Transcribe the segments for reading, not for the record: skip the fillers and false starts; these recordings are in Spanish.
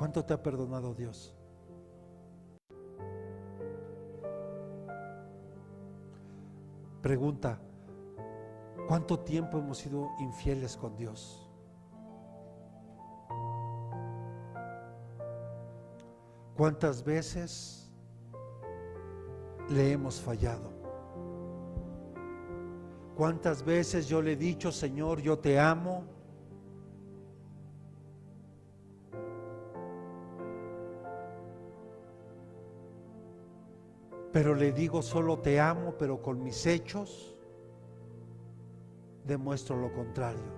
¿Cuánto te ha perdonado Dios? Pregunta: ¿cuánto tiempo hemos sido infieles con Dios? ¿Cuántas veces le hemos fallado? ¿Cuántas veces yo le he dicho: Señor, yo te amo? Pero le digo solo te amo, pero con mis hechos demuestro lo contrario.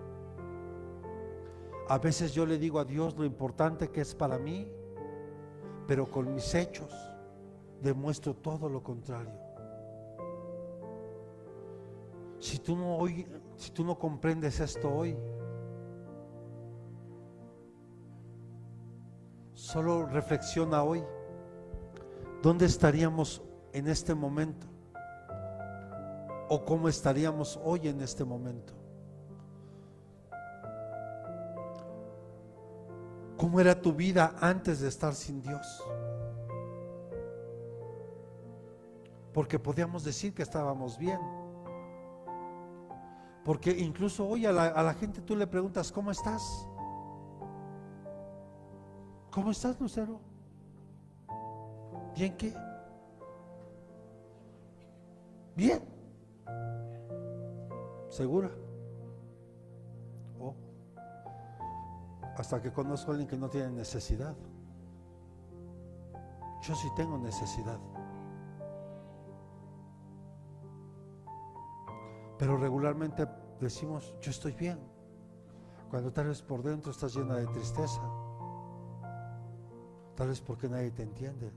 A veces yo le digo a Dios lo importante que es para mí, pero con mis hechos demuestro todo lo contrario. Si tú no comprendes esto hoy, solo reflexiona hoy. ¿Dónde estaríamos en este momento? ¿O cómo estaríamos hoy en este momento? ¿Cómo era tu vida antes de estar sin Dios? Porque podíamos decir que estábamos bien. Porque incluso hoy a la gente tú le preguntas: ¿cómo estás? ¿Cómo estás, Lucero? ¿Bien qué? Bien. ¿Segura? Oh. Hasta que conozco a alguien que no tiene necesidad. Yo sí tengo necesidad. Pero regularmente decimos: yo estoy bien, cuando tal vez por dentro estás llena de tristeza. Tal vez porque nadie te entiende.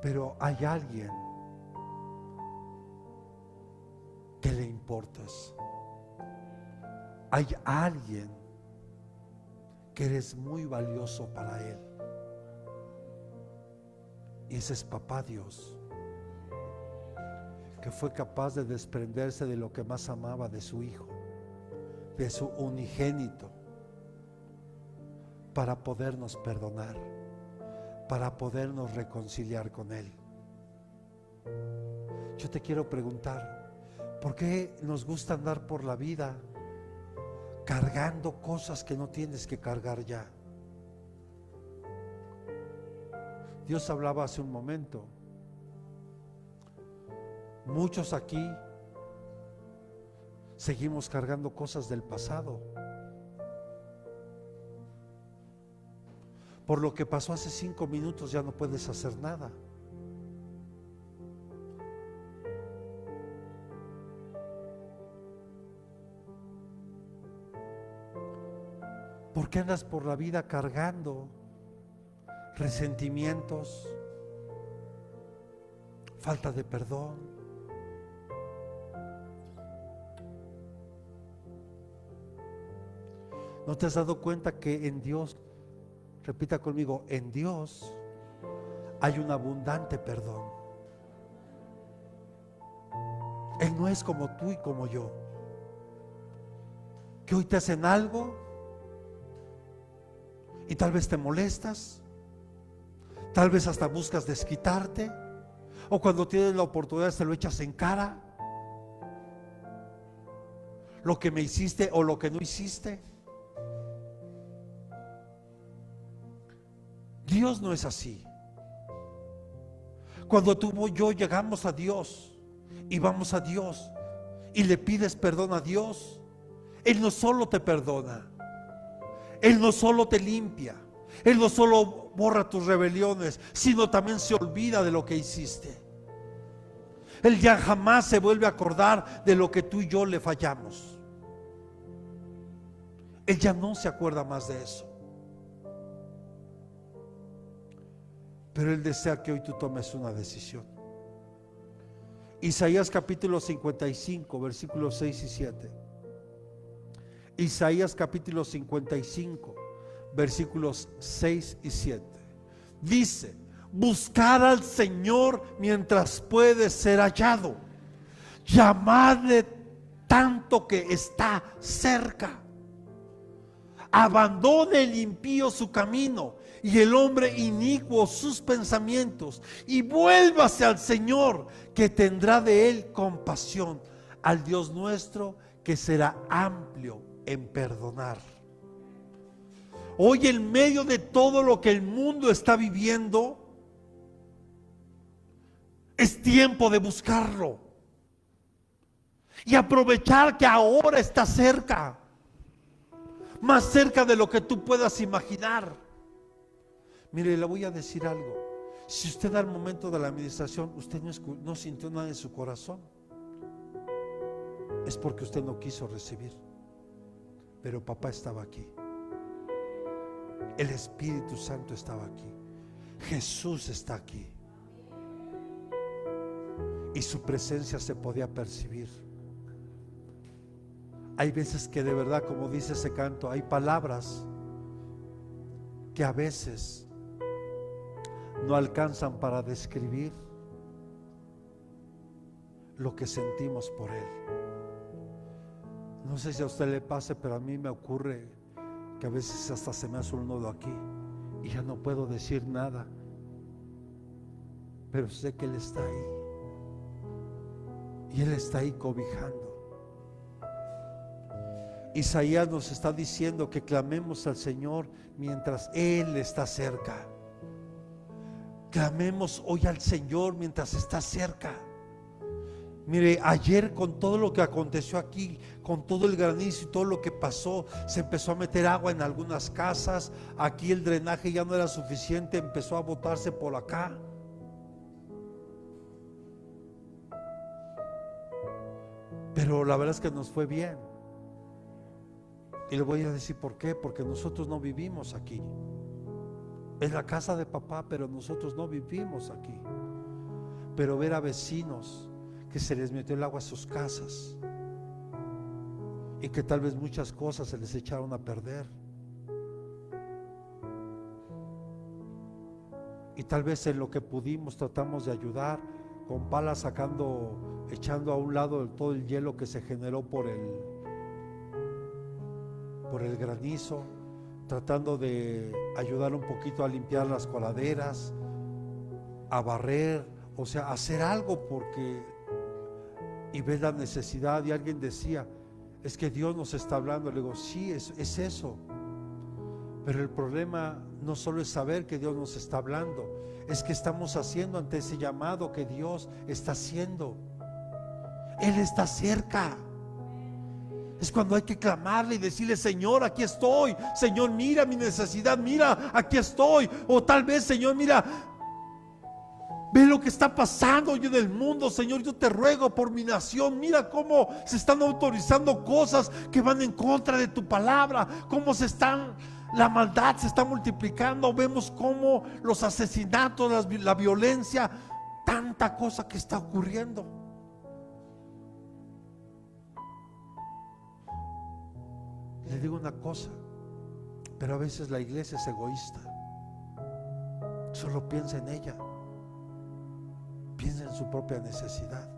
Pero hay alguien que le importas. Hay alguien que eres muy valioso para Él. Y ese es Papá Dios, que fue capaz de desprenderse de lo que más amaba, de su Hijo, de su unigénito, para podernos perdonar, para podernos reconciliar con Él. Yo te quiero preguntar: ¿por qué nos gusta andar por la vida cargando cosas que no tienes que cargar ya? Dios hablaba hace un momento. Muchos aquí seguimos cargando cosas del pasado. Por lo que pasó hace 5 minutos ya no puedes hacer nada. ¿Por qué andas por la vida cargando resentimientos, falta de perdón? ¿No te has dado cuenta que en Dios, repita conmigo, en Dios hay un abundante perdón? Él no es como tú y como yo, que hoy te hacen algo y tal vez te molestas, tal vez hasta buscas desquitarte, o cuando tienes la oportunidad se lo echas en cara, lo que me hiciste o lo que no hiciste. Dios no es así. Cuando tú y yo llegamos a Dios y vamos a Dios y le pides perdón a Dios, Él no solo te perdona, Él no solo te limpia, Él no solo borra tus rebeliones, sino también se olvida de lo que hiciste. Él ya jamás se vuelve a acordar de lo que tú y yo le fallamos. Él ya no se acuerda más de eso. Pero Él desea que hoy tú tomes una decisión. Isaías capítulo 55, versículos 6 y 7. Isaías capítulo 55, versículos 6 y 7. Dice: buscar al Señor mientras puede ser hallado, llamadle tanto que está cerca. Abandone el impío su camino y el hombre inicuo sus pensamientos, y vuélvase al Señor, que tendrá de él compasión, al Dios nuestro, que será amplio en perdonar. Hoy, en medio de todo lo que el mundo está viviendo, es tiempo de buscarlo y aprovechar que ahora está cerca, más cerca de lo que tú puedas imaginar. Mire, le voy a decir algo. Si usted al momento de la administración usted no sintió nada en su corazón, es porque usted no quiso recibir. Pero papá estaba aquí, el Espíritu Santo estaba aquí, Jesús está aquí, y su presencia se podía percibir. Hay veces que de verdad, como dice ese canto, hay palabras que a veces no alcanzan para describir lo que sentimos por Él. No sé si a usted le pase, pero a mí me ocurre que a veces hasta se me hace un nudo aquí y ya no puedo decir nada, pero sé que Él está ahí, y Él está ahí cobijando. Isaías nos está diciendo que clamemos al Señor mientras Él está cerca. Clamemos hoy al Señor mientras está cerca. Mire, ayer con todo lo que aconteció aquí, con todo el granizo y todo lo que pasó, se empezó a meter agua en algunas casas. Aquí el drenaje ya no era suficiente, empezó a botarse por acá. Pero la verdad es que nos fue bien. Y le voy a decir por qué. Porque nosotros no vivimos aquí. Es la casa de papá, pero nosotros no vivimos aquí. Pero ver a vecinos que se les metió el agua a sus casas y que tal vez muchas cosas se les echaron a perder, y tal vez en lo que pudimos tratamos de ayudar con palas, echando a un lado todo el hielo que se generó por el granizo, tratando de ayudar un poquito a limpiar las coladeras, a barrer, o sea, hacer algo, porque y ves la necesidad. Y alguien decía, es que Dios nos está hablando. Le digo, sí, es eso, pero el problema no solo es saber que Dios nos está hablando, es que estamos haciendo ante ese llamado que Dios está haciendo. Él está cerca. Es cuando hay que clamarle y decirle, Señor, aquí estoy. Señor, mira mi necesidad, mira, aquí estoy. O tal vez, Señor, mira, ve lo que está pasando hoy en el mundo. Señor, yo te ruego por mi nación. Mira cómo se están autorizando cosas que van en contra de tu palabra. Cómo la maldad se está multiplicando. Vemos cómo los asesinatos, la violencia, tanta cosa que está ocurriendo. Le digo una cosa, pero a veces la iglesia es egoísta. Solo piensa en ella, piensa en su propia necesidad.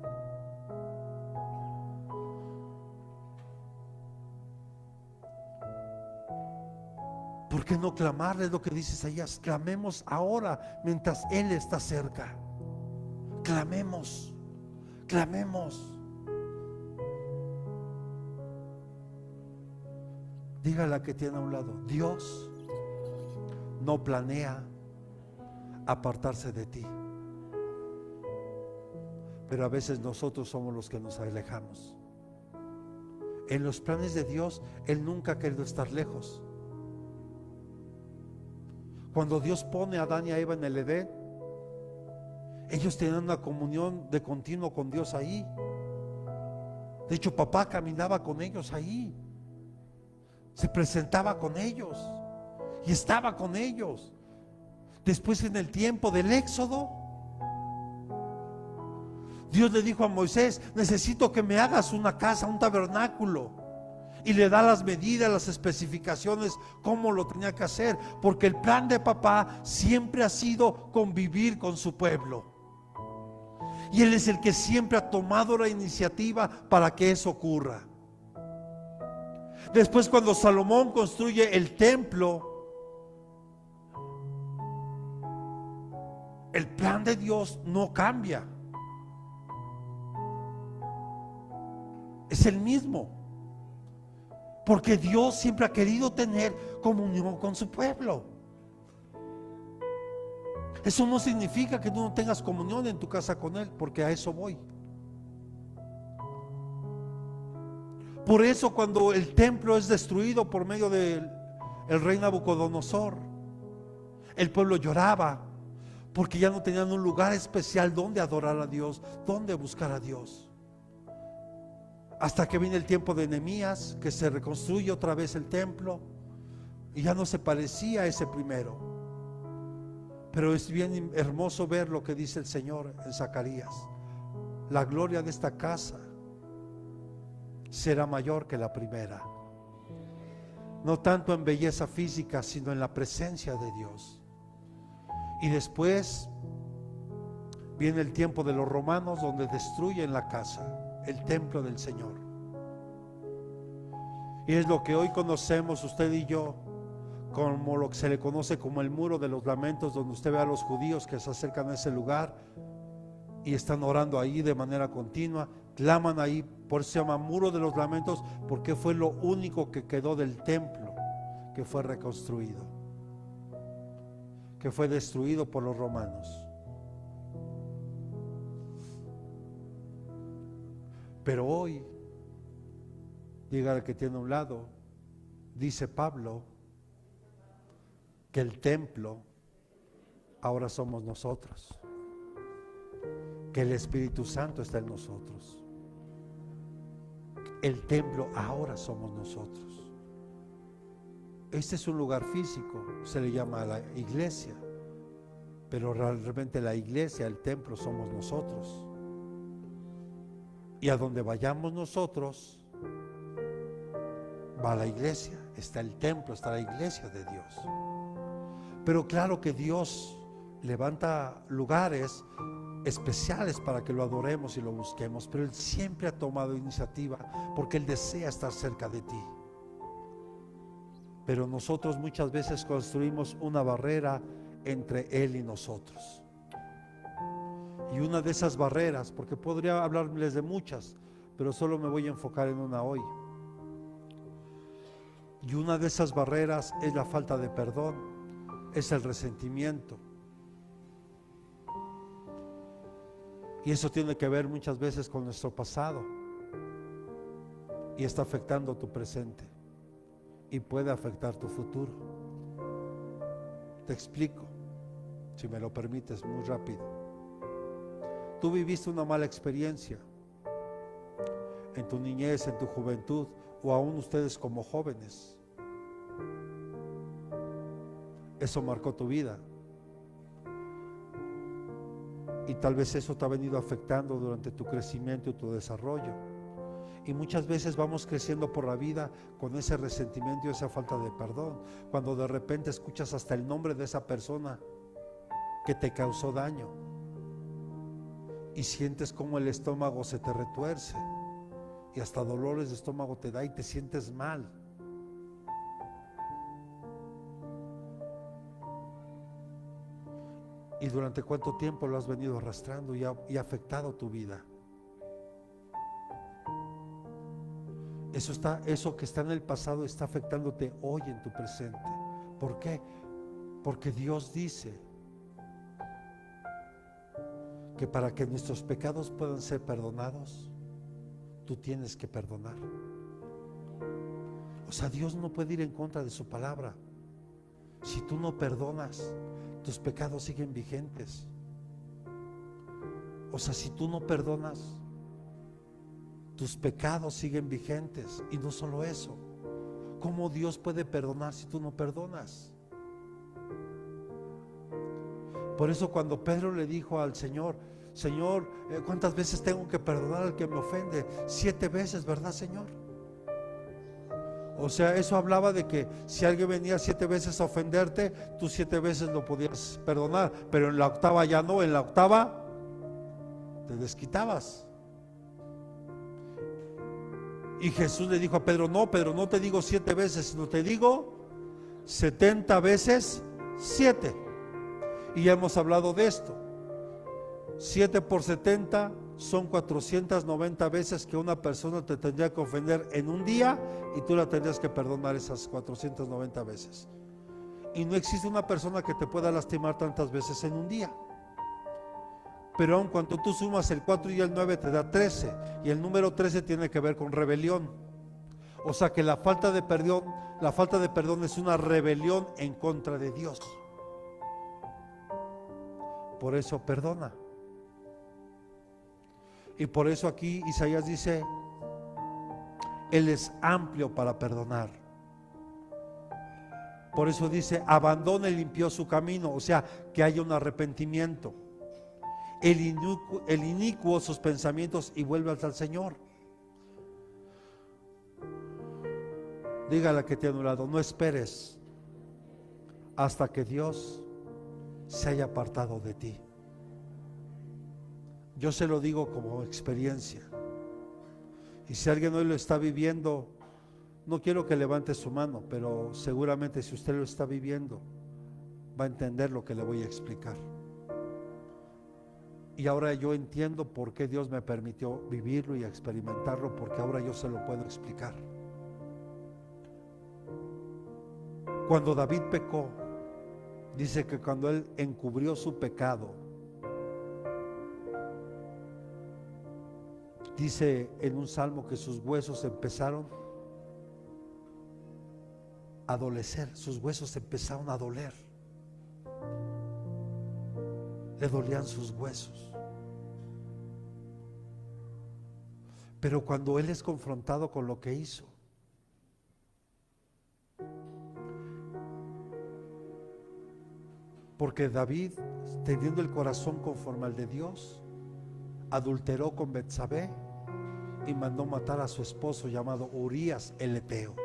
¿Por qué no clamarle? Es lo que dice Isaías. Clamemos ahora mientras Él está cerca. Clamemos, clamemos. Dígale a que tiene a un lado, Dios no planea apartarse de ti, pero a veces nosotros somos los que nos alejamos. En los planes de Dios, Él nunca ha querido estar lejos. Cuando Dios pone a Adán y a Eva en el Edén, ellos tenían una comunión de continuo con Dios ahí. De hecho, papá caminaba con ellos ahí, se presentaba con ellos y estaba con ellos. Después, en el tiempo del Éxodo, Dios le dijo a Moisés, necesito que me hagas una casa, un tabernáculo. Y le da las medidas, las especificaciones, cómo lo tenía que hacer, porque el plan de papá siempre ha sido convivir con su pueblo. Y Él es el que siempre ha tomado la iniciativa para que eso ocurra. Después, cuando Salomón construye el templo, el plan de Dios no cambia. Es el mismo. Porque Dios siempre ha querido tener comunión con su pueblo. Eso no significa que tú no tengas comunión en tu casa con Él, porque a eso voy. Por eso, cuando el templo es destruido por medio del rey Nabucodonosor, el pueblo lloraba, porque ya no tenían un lugar especial donde adorar a Dios, donde buscar a Dios. Hasta que viene el tiempo de Nehemías, que se reconstruye otra vez el templo, y ya no se parecía a ese primero. Pero es bien hermoso ver lo que dice el Señor en Zacarías: la gloria de esta casa será mayor que la primera. No tanto en belleza física, sino en la presencia de Dios. Y después viene el tiempo de los romanos, donde destruyen la casa, el templo del Señor. Y es lo que hoy conocemos usted y yo como lo que se le conoce como el muro de los lamentos, donde usted ve a los judíos que se acercan a ese lugar y están orando ahí de manera continua, claman ahí. Por eso se llama muro de los lamentos, porque fue lo único que quedó del templo que fue reconstruido, que fue destruido por los romanos. Pero hoy, diga el que tiene a un lado, dice Pablo que el templo ahora somos nosotros, que el Espíritu Santo está en nosotros. El templo ahora somos nosotros. Este es un lugar físico, se le llama la iglesia, pero realmente la iglesia, el templo, somos nosotros. Y a donde vayamos nosotros, va la iglesia, está el templo, está la iglesia de Dios. Pero claro que Dios levanta lugares especiales para que lo adoremos y lo busquemos, pero Él siempre ha tomado iniciativa, porque Él desea estar cerca de ti. Pero nosotros muchas veces construimos una barrera entre Él y nosotros. Y una de esas barreras, porque podría hablarles de muchas, pero solo me voy a enfocar en una hoy. Y una de esas barreras es la falta de perdón, es el resentimiento. Y eso tiene que ver muchas veces con nuestro pasado, y está afectando tu presente y puede afectar tu futuro. Te explico, si me lo permites, muy rápido. Tú viviste una mala experiencia en tu niñez, en tu juventud, o aún ustedes como jóvenes. Eso marcó tu vida. Y tal vez eso te ha venido afectando durante tu crecimiento y tu desarrollo. Y muchas veces vamos creciendo por la vida con ese resentimiento y esa falta de perdón, cuando de repente escuchas hasta el nombre de esa persona que te causó daño y sientes como el estómago se te retuerce y hasta dolores de estómago te da y te sientes mal. ¿Y durante cuánto tiempo lo has venido arrastrando y ha afectado tu vida? Eso que está en el pasado está afectándote hoy en tu presente. ¿Por qué? Porque Dios dice que para que nuestros pecados puedan ser perdonados, tú tienes que perdonar. O sea, Dios no puede ir en contra de su palabra. Si tú no perdonas, tus pecados siguen vigentes. O sea, si tú no perdonas, tus pecados siguen vigentes. Y no solo eso, ¿cómo Dios puede perdonar si tú no perdonas? Por eso cuando Pedro le dijo al Señor: Señor, ¿cuántas veces tengo que perdonar al que me ofende? 7 veces, ¿verdad, Señor? O sea, eso hablaba de que si alguien venía 7 veces a ofenderte, tú 7 veces lo podías perdonar, pero en la octava ya no. En la octava te desquitabas. Y Jesús le dijo a Pedro, no, Pedro, no te digo 7 veces, sino te digo 70 veces 7. Y ya hemos hablado de esto. 7 por 70 son 490 veces que una persona te tendría que ofender en un día, y tú la tendrías que perdonar esas 490 veces. Y no existe una persona que te pueda lastimar tantas veces en un día. Pero aun cuando tú sumas el 4 y el 9 te da 13, y el número 13 tiene que ver con rebelión. O sea que la falta de perdón es una rebelión en contra de Dios. Por eso perdona. Y por eso aquí Isaías dice, Él es amplio para perdonar. Por eso dice, abandona y limpió su camino, o sea, que haya un arrepentimiento. El inicuo sus pensamientos y vuelve al Señor. Dígale a que tiene a un lado, no esperes hasta que Dios se haya apartado de ti. Yo se lo digo como experiencia. Y si alguien hoy lo está viviendo, no quiero que levante su mano, pero seguramente si usted lo está viviendo, va a entender lo que le voy a explicar. Y ahora yo entiendo por qué Dios me permitió vivirlo y experimentarlo, porque ahora yo se lo puedo explicar. Cuando David pecó, dice que cuando él encubrió su pecado, dice en un salmo que sus huesos empezaron a adolecer, sus huesos empezaron a doler. Le dolían sus huesos. Pero cuando él es confrontado con lo que hizo, porque David, teniendo el corazón conforme al de Dios, adulteró con Betsabé y mandó matar a su esposo llamado Urías el Eteo.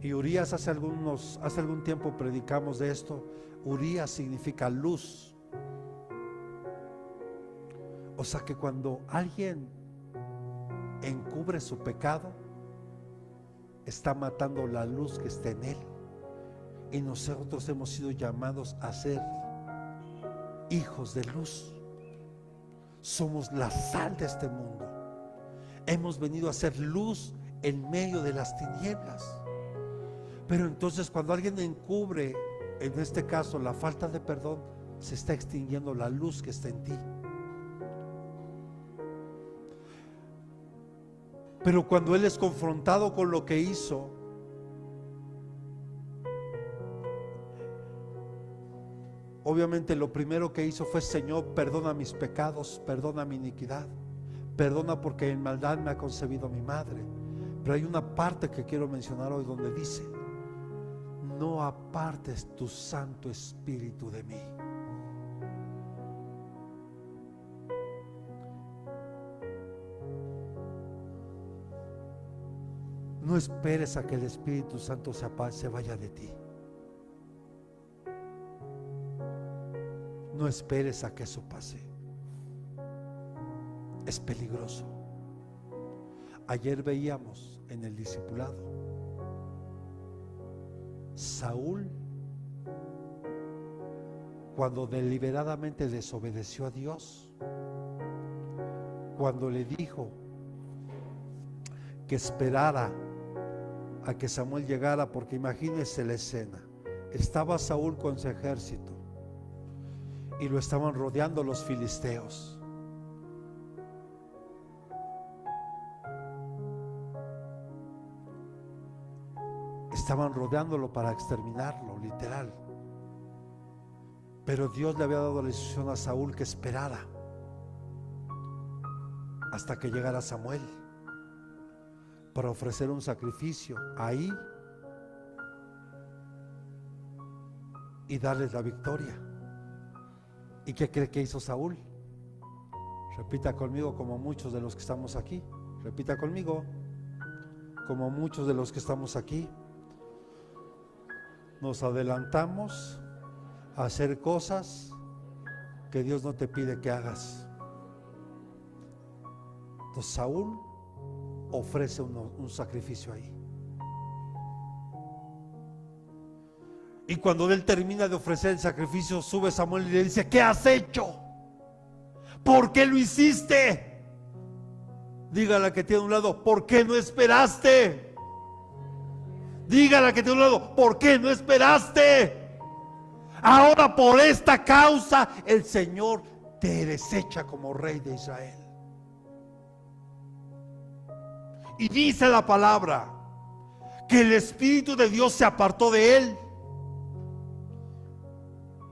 Y Urías, hace algún tiempo predicamos de esto. Urías significa luz. O sea que cuando alguien encubre su pecado, está matando la luz que está en él. Y nosotros hemos sido llamados a ser hijos de luz. Somos la sal de este mundo. Hemos venido a ser luz en medio de las tinieblas. Pero entonces cuando alguien encubre, en este caso, la falta de perdón, se está extinguiendo la luz que está en ti. Pero cuando él es confrontado con lo que hizo, obviamente lo primero que hizo fue: Señor, perdona mis pecados, perdona mi iniquidad, perdona porque en maldad me ha concebido mi madre. Pero hay una parte que quiero mencionar hoy donde dice: no apartes tu Santo Espíritu de mí. No esperes a que el Espíritu Santo se vaya de ti. No esperes a que eso pase. Es peligroso. Ayer veíamos en el discipulado, Saúl, cuando deliberadamente desobedeció a Dios, cuando le dijo que esperara a que Samuel llegara, porque imagínense la escena: estaba Saúl con su ejército y lo estaban rodeando los filisteos. Estaban rodeándolo para exterminarlo, literal. Pero Dios le había dado la instrucción a Saúl que esperara hasta que llegara Samuel para ofrecer un sacrificio ahí y darles la victoria. ¿Y qué cree que hizo Saúl? Repita conmigo, como muchos de los que estamos aquí. Repita conmigo, como muchos de los que estamos aquí. Nos adelantamos a hacer cosas que Dios no te pide que hagas. Entonces Saúl ofrece un sacrificio ahí. Y cuando él termina de ofrecer el sacrificio, sube Samuel y le dice: ¿qué has hecho? ¿Por qué lo hiciste? Dígale a la que tiene a un lado: ¿por qué no esperaste? Dígale a la que tiene a un lado: ¿por qué no esperaste? Ahora por esta causa el Señor te desecha como rey de Israel. Y dice la palabra que el Espíritu de Dios se apartó de él.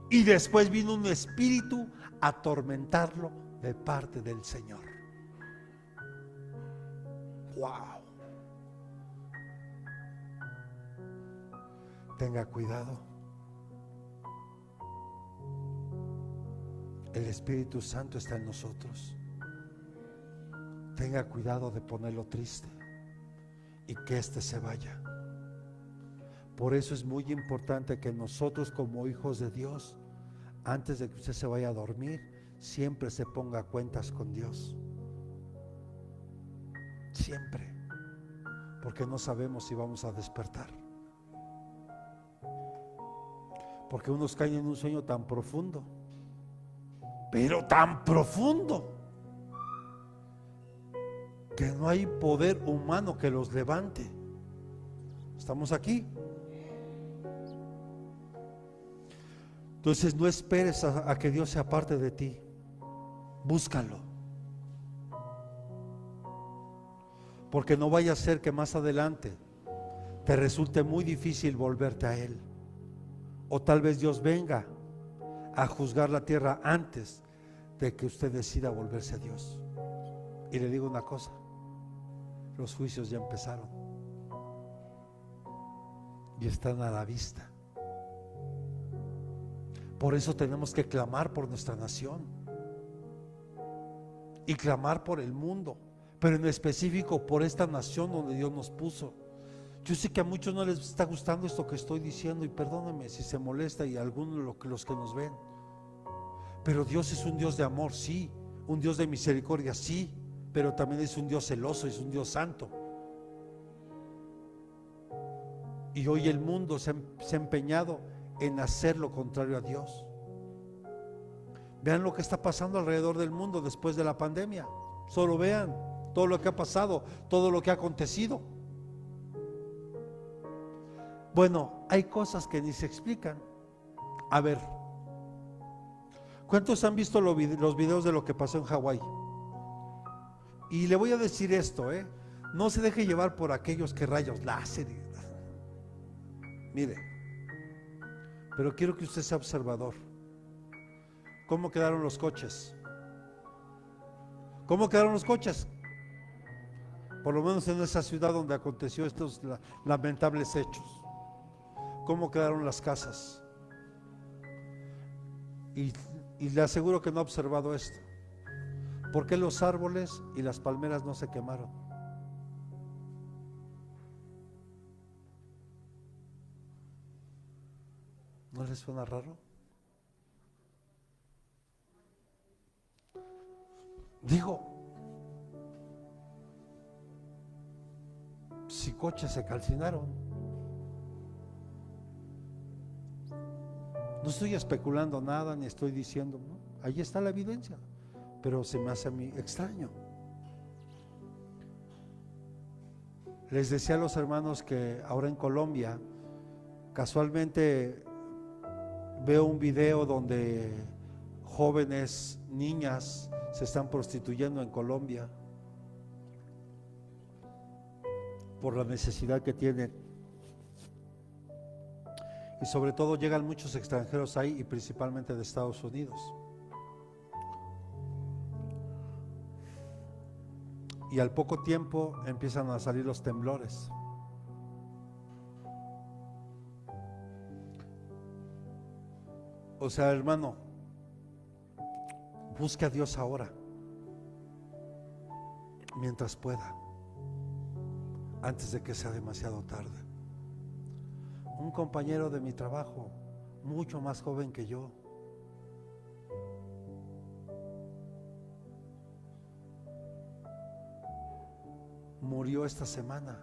Y después vino un espíritu a atormentarlo de parte del Señor. Wow. Tenga cuidado. El Espíritu Santo está en nosotros. Tenga cuidado de ponerlo triste y que éste se vaya. Por eso es muy importante que nosotros, como hijos de Dios, antes de que usted se vaya a dormir, siempre se ponga a cuentas con Dios. Siempre. Porque no sabemos si vamos a despertar. Porque unos caen en un sueño tan profundo, pero tan profundo, que no hay poder humano que los levante. ¿Estamos aquí? Entonces no esperes a que Dios se aparte de ti. Búscalo. Porque no vaya a ser que más adelante te resulte muy difícil volverte a Él. O tal vez Dios venga a juzgar la tierra antes de que usted decida volverse a Dios. Y le digo una cosa: los juicios ya empezaron y están a la vista. Por eso tenemos que clamar por nuestra nación y clamar por el mundo, pero en específico por esta nación donde Dios nos puso. Yo sé que a muchos no les está gustando esto que estoy diciendo, y perdónenme si se molesta, y a algunos los que nos ven, pero Dios es un Dios de amor, sí, un Dios de misericordia, sí, pero también es un Dios celoso, es un Dios santo. Y hoy el mundo se ha empeñado en hacer lo contrario a Dios. Vean lo que está pasando alrededor del mundo después de la pandemia. Solo vean todo lo que ha pasado, todo lo que ha acontecido. Bueno, hay cosas que ni se explican. A ver, ¿cuántos han visto los videos de lo que pasó en Hawái? Y le voy a decir esto, no se deje llevar por aquellos que rayos láser. Mire, pero quiero que usted sea observador. ¿Cómo quedaron los coches? ¿Cómo quedaron los coches? Por lo menos en esa ciudad donde aconteció estos lamentables hechos. ¿Cómo quedaron las casas? Y le aseguro que no ha observado esto. ¿Por qué los árboles y las palmeras no se quemaron? ¿No les suena raro? Digo, si coches se calcinaron. No estoy especulando nada, ni estoy diciendo, ¿no? Ahí está la evidencia, pero se me hace a mí extraño. Les decía a los hermanos que ahora en Colombia, casualmente veo un video donde jóvenes, niñas se están prostituyendo en Colombia por la necesidad que tienen. Y sobre todo llegan muchos extranjeros ahí, y principalmente de Estados Unidos. Y al poco tiempo empiezan a salir los temblores. O sea, hermano, busque a Dios ahora, mientras pueda, antes de que sea demasiado tarde. Un compañero de mi trabajo, mucho más joven que yo, murió esta semana.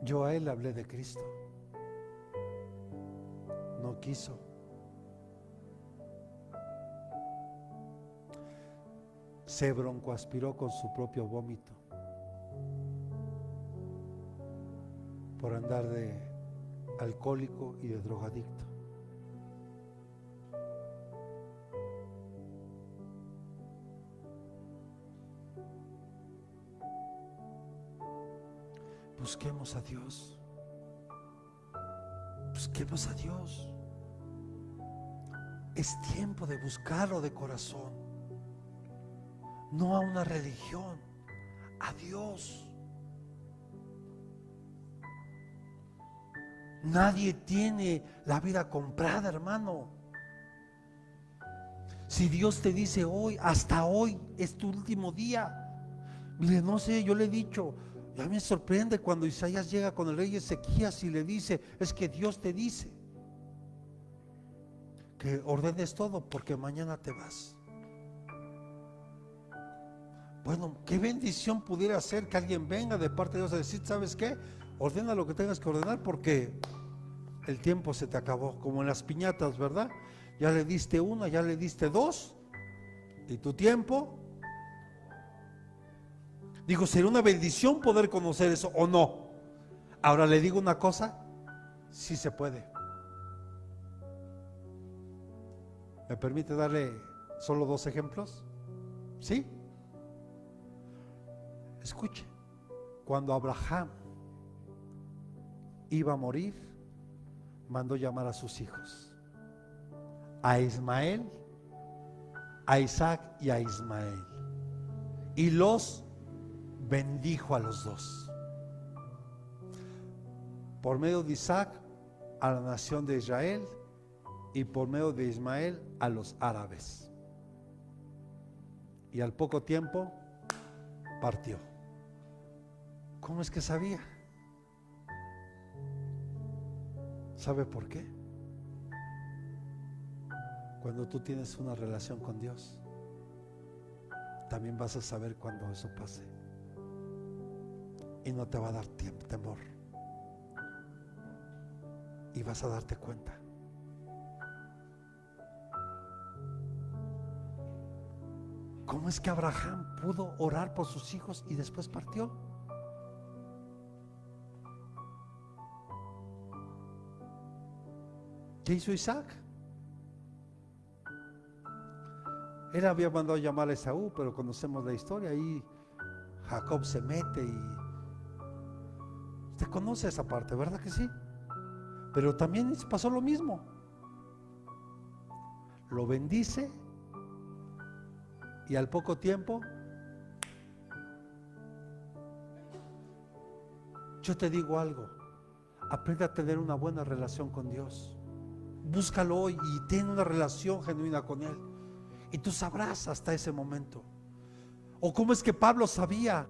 Yo a él le hablé de Cristo. No quiso. Se broncoaspiró con su propio vómito por andar de alcohólico y de drogadicto. Busquemos a Dios. Busquemos a Dios. Es tiempo de buscarlo de corazón, no a una religión, a Dios. Nadie tiene la vida comprada, hermano. Si Dios te dice hoy, hasta hoy es tu último día. Mire, no sé, yo le he dicho, ya me sorprende cuando Isaías llega con el rey Ezequías y le dice, es que Dios te dice que ordenes todo porque mañana te vas. Bueno, qué bendición pudiera ser que alguien venga de parte de Dios a decir, ¿sabes qué? Ordena lo que tengas que ordenar porque el tiempo se te acabó, como en las piñatas, ¿verdad? Ya le diste una, ya le diste dos, y tu tiempo. Digo, ¿sería una bendición poder conocer eso o no? Ahora le digo una cosa, sí se puede. ¿Me permite darle solo 2 ejemplos? ¿Sí? Escuche, cuando Abraham iba a morir, mandó llamar a sus hijos, a Ismael, a Isaac y a Ismael, y los bendijo a los dos. Por medio de Isaac a la nación de Israel y por medio de Ismael a los árabes. Y al poco tiempo partió. ¿Cómo es que sabía? ¿Sabe por qué? Cuando tú tienes una relación con Dios, también vas a saber cuando eso pase. Y no te va a dar temor. Y vas a darte cuenta. ¿Cómo es que Abraham pudo orar por sus hijos y después partió? ¿Qué hizo Isaac? Él había mandado llamar a Esaú, pero conocemos la historia. Ahí Jacob se mete y usted conoce esa parte, ¿verdad que sí? Pero también pasó lo mismo. Lo bendice y al poco tiempo, yo te digo algo, aprende a tener una buena relación con Dios. Búscalo hoy y ten una relación genuina con Él. Y tú sabrás hasta ese momento. O cómo es que Pablo sabía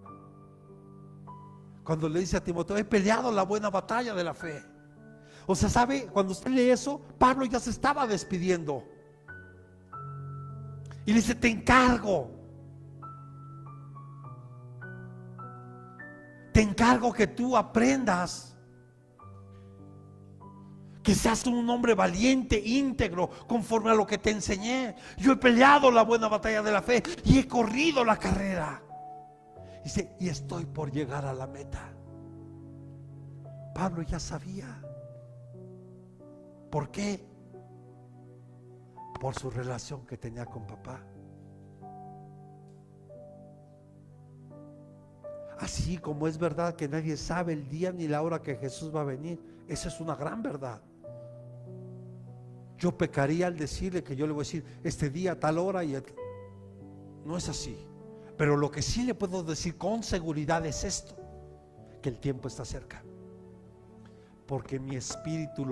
cuando le dice a Timoteo, he peleado la buena batalla de la fe. O sea, ¿sabe? Cuando usted lee eso, Pablo ya se estaba despidiendo. Y le dice, te encargo que tú aprendas, que seas un hombre valiente, íntegro, conforme a lo que te enseñé. Yo he peleado la buena batalla de la fe y he corrido la carrera. Dice, y estoy por llegar a la meta. Pablo ya sabía. ¿Por qué? Por su relación que tenía con papá. Así como es verdad que nadie sabe el día ni la hora que Jesús va a venir, esa es una gran verdad. Yo pecaría al decirle que yo le voy a decir este día, tal hora, y no es así. Pero lo que sí le puedo decir con seguridad es esto, que el tiempo está cerca. Porque mi espíritu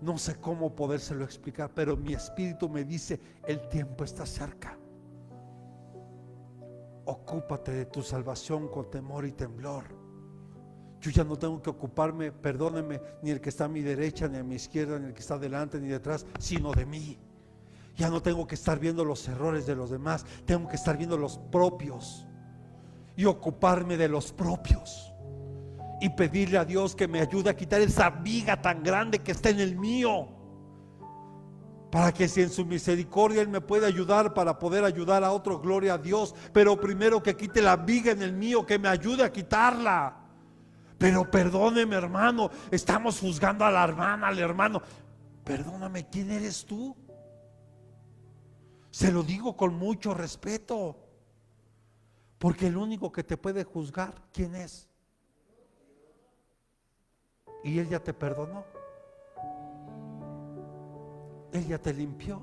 no sé cómo podérselo explicar, pero mi espíritu me dice, el tiempo está cerca. Ocúpate de tu salvación con temor y temblor. Yo ya no tengo que ocuparme, perdóneme, ni el que está a mi derecha, ni a mi izquierda, ni el que está delante, ni detrás, sino de mí. Ya no tengo que estar viendo los errores de los demás, tengo que estar viendo los propios y ocuparme de los propios y pedirle a Dios que me ayude a quitar esa viga tan grande que está en el mío, para que si en su misericordia Él me puede ayudar para poder ayudar a otro, gloria a Dios. Pero primero que quite la viga en el mío, que me ayude a quitarla. Pero perdóneme, hermano, estamos juzgando a la hermana, al hermano. Perdóname, ¿quién eres tú? Se lo digo con mucho respeto, porque el único que te puede juzgar, ¿quién es? Y Él ya te perdonó. Él ya te limpió.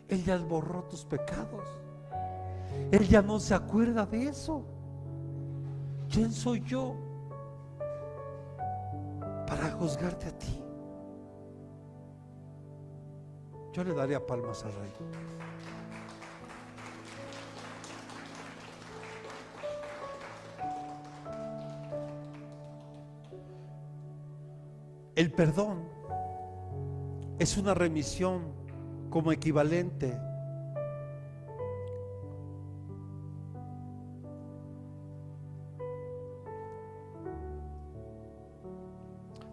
Él ya borró tus pecados. Él ya no se acuerda de eso. ¿Quién soy yo para juzgarte a ti? Yo le daría palmas al Rey. El perdón es una remisión como equivalente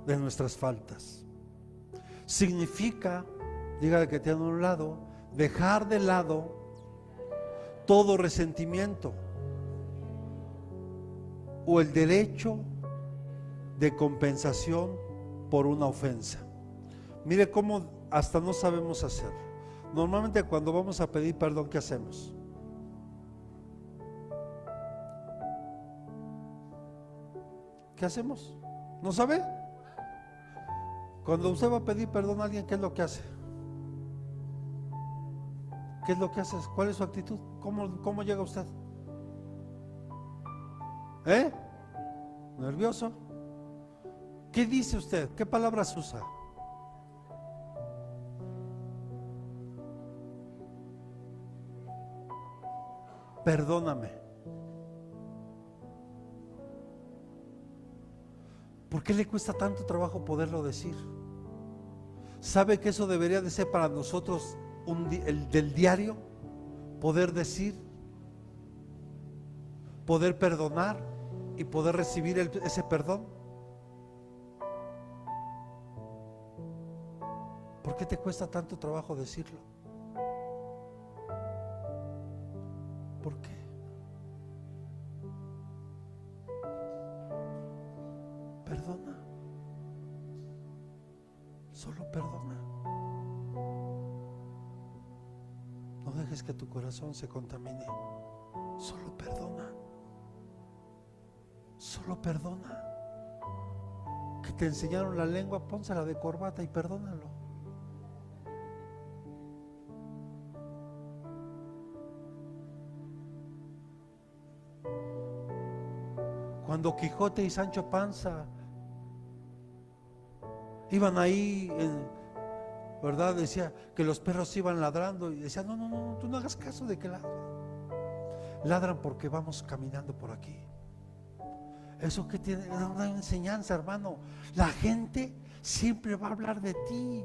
de nuestras faltas. Significa, dígale que tiene a un lado, dejar de lado todo resentimiento o el derecho de compensación por una ofensa. Mire cómo hasta no sabemos hacerlo. Normalmente cuando vamos a pedir perdón, ¿qué hacemos? ¿Qué hacemos? ¿No sabe? Cuando usted va a pedir perdón a alguien, ¿qué es lo que hace? ¿Qué es lo que hace? ¿Cuál es su actitud? ¿Cómo llega usted? ¿Nervioso? ¿Qué dice usted? ¿Qué palabras usa? Perdóname. ¿Por qué le cuesta tanto trabajo poderlo decir? ¿Sabe que eso debería de ser para nosotros el del diario? Poder decir, poder perdonar y poder recibir ese perdón. ¿Por qué te cuesta tanto trabajo decirlo? ¿Por qué? Perdona. Solo perdona. No dejes que tu corazón se contamine. Solo perdona. Solo perdona. Que te enseñaron la lengua, pónsela de corbata y perdónalo. Cuando Quijote y Sancho Panza iban ahí, ¿verdad? Decía que los perros iban ladrando y decía, no, tú no hagas caso de que ladran. Ladran porque vamos caminando por aquí. Eso que tiene una enseñanza, hermano. La gente siempre va a hablar de ti.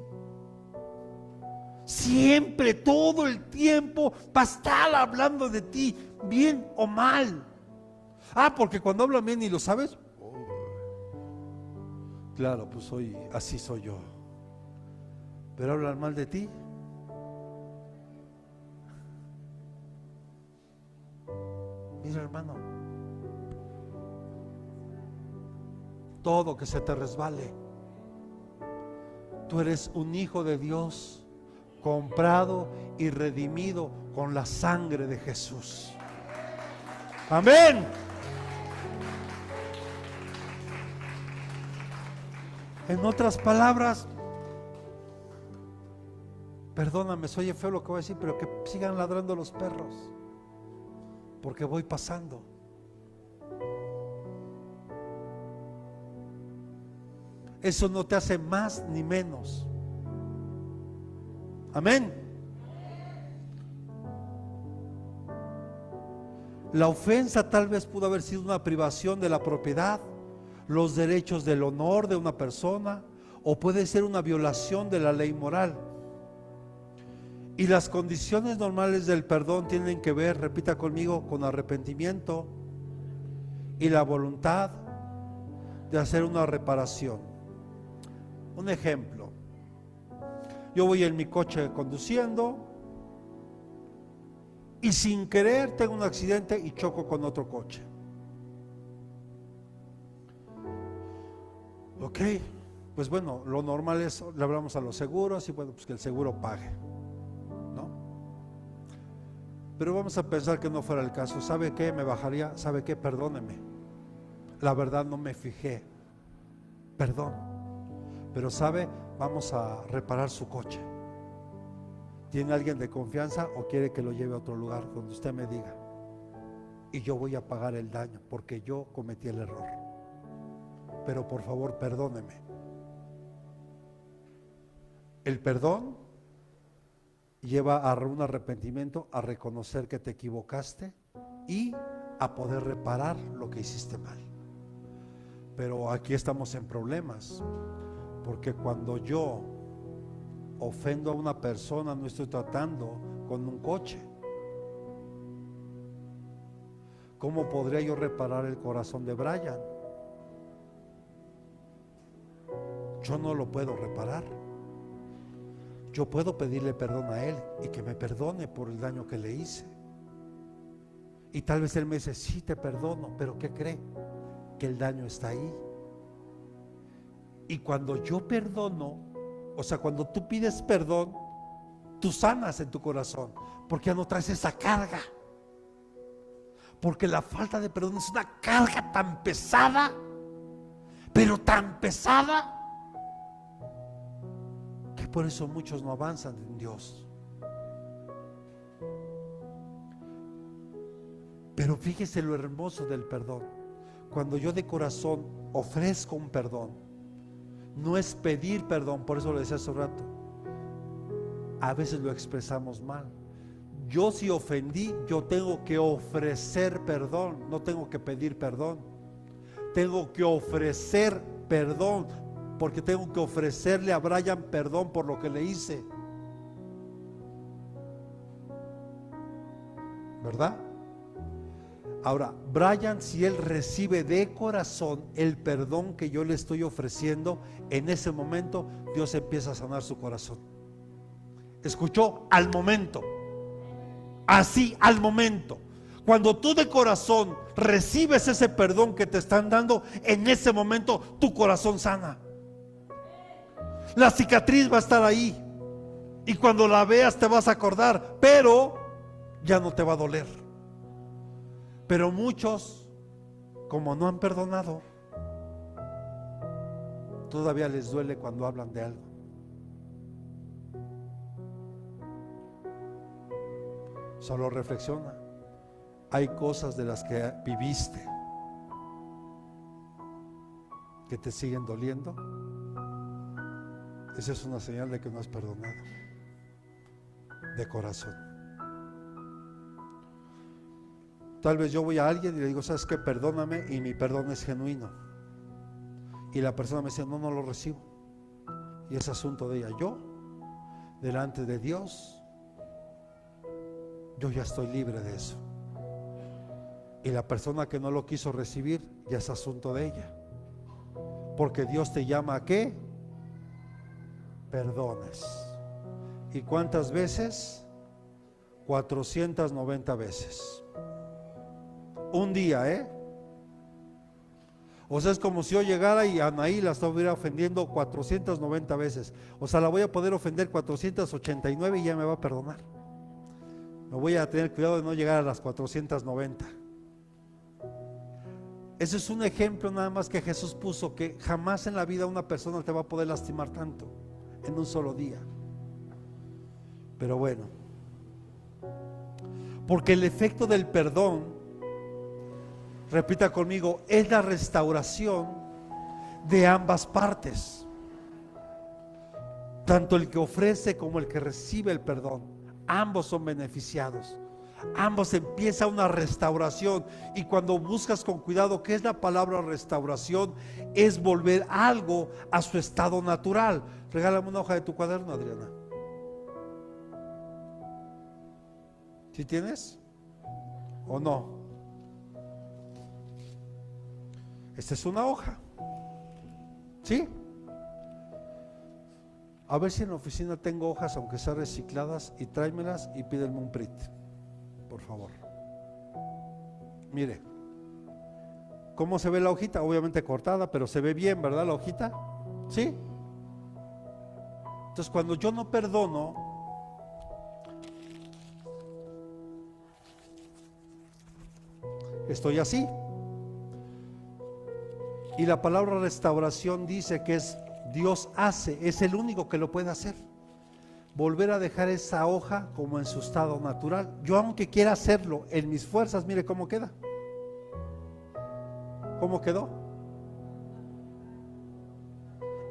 Siempre, todo el tiempo va a estar hablando de ti, bien o mal. Porque cuando hablan bien y lo sabes, claro, pues así soy yo. Pero hablan mal de ti. Mira, hermano, todo que se te resbale. Tú eres un hijo de Dios, comprado y redimido con la sangre de Jesús. Amén. En otras palabras, perdóname, soy feo lo que voy a decir, pero que sigan ladrando los perros, porque voy pasando. Eso no te hace más ni menos. Amén. La ofensa tal vez pudo haber sido una privación de la propiedad los derechos del honor de una persona, o puede ser una violación de la ley moral. Y las condiciones normales del perdón tienen que ver, repita conmigo, con arrepentimiento y la voluntad de hacer una reparación. Un ejemplo: yo voy en mi coche conduciendo y sin querer tengo un accidente y choco con otro coche. Ok, pues bueno, lo normal es, le hablamos a los seguros y bueno, pues que el seguro pague, ¿no? Pero vamos a pensar que no fuera el caso. ¿Sabe qué? Me bajaría, ¿sabe qué? Perdóneme, la verdad no me fijé, perdón. Pero ¿sabe? Vamos a reparar su coche. ¿Tiene alguien de confianza o quiere que lo lleve a otro lugar donde usted me diga? Y yo voy a pagar el daño porque yo cometí el error. Pero por favor, perdóneme. El perdón lleva a un arrepentimiento, a reconocer que te equivocaste y a poder reparar lo que hiciste mal. Pero aquí estamos en problemas, porque cuando yo ofendo a una persona, no estoy tratando con un coche. ¿Cómo podría yo reparar el corazón de Brian? Yo no lo puedo reparar. Yo puedo pedirle perdón a él y que me perdone por el daño que le hice. Y tal vez él me dice, sí, te perdono, pero ¿qué cree? Que el daño está ahí. Y cuando yo perdono, o sea, cuando tú pides perdón, tú sanas en tu corazón, porque ya no traes esa carga. Porque la falta de perdón es una carga tan pesada, pero tan pesada, que por eso muchos no avanzan en Dios. Pero fíjese lo hermoso del perdón. Cuando yo de corazón ofrezco un perdón, no es pedir perdón. Por eso lo decía hace rato, a veces lo expresamos mal. Yo si ofendí, yo tengo que ofrecer perdón, no tengo que pedir perdón. Tengo que ofrecer perdón, porque tengo que ofrecerle a Brian perdón por lo que le hice, ¿verdad? Ahora, Brian, si él recibe de corazón el perdón que yo le estoy ofreciendo, en ese momento Dios empieza a sanar su corazón. ¿Escuchó? Al momento. Así, al momento. Cuando tú de corazón recibes ese perdón que te están dando, en ese momento tu corazón sana. La cicatriz va a estar ahí, y cuando la veas te vas a acordar, pero ya no te va a doler. Pero muchos, como no han perdonado, todavía les duele cuando hablan de algo. Solo reflexiona. Hay cosas de las que viviste que te siguen doliendo. Esa es una señal de que no has perdonado de corazón. Tal vez yo voy a alguien y le digo, ¿sabes qué? Perdóname, y mi perdón es genuino. Y la persona me dice, no, no lo recibo. Y es asunto de ella. Yo, delante de Dios, yo ya estoy libre de eso. Y la persona que no lo quiso recibir, ya es asunto de ella. Porque Dios te llama a ¿qué? Perdones. ¿Y cuántas veces? 490 veces. Un día, O sea, es como si yo llegara y Anaí la estuviera ofendiendo 490 veces. O sea, la voy a poder ofender 489 y ya me va a perdonar. Me voy a tener cuidado de no llegar a las 490. Ese es un ejemplo nada más que Jesús puso, que jamás en la vida una persona te va a poder lastimar tanto en un solo día. Pero bueno, porque el efecto del perdón, repita conmigo, es la restauración de ambas partes, tanto el que ofrece como el que recibe el perdón. Ambos son beneficiados. Ambos empieza una restauración. Y cuando buscas con cuidado qué es la palabra restauración, es volver algo a su estado natural. Regálame una hoja de tu cuaderno, Adriana. ¿Sí tienes? ¿O no? Esta es una hoja. ¿Sí? A ver si en la oficina tengo hojas, aunque sean recicladas, y tráemelas y pídeme un print, por favor. Mire, ¿cómo se ve la hojita? Obviamente cortada, pero se ve bien, ¿verdad la hojita? ¿Sí? Entonces, cuando yo no perdono, estoy así. Y la palabra restauración dice que es Dios hace, es el único que lo puede hacer. Volver a dejar esa hoja como en su estado natural. Yo, aunque quiera hacerlo en mis fuerzas, mire cómo queda. ¿Cómo quedó?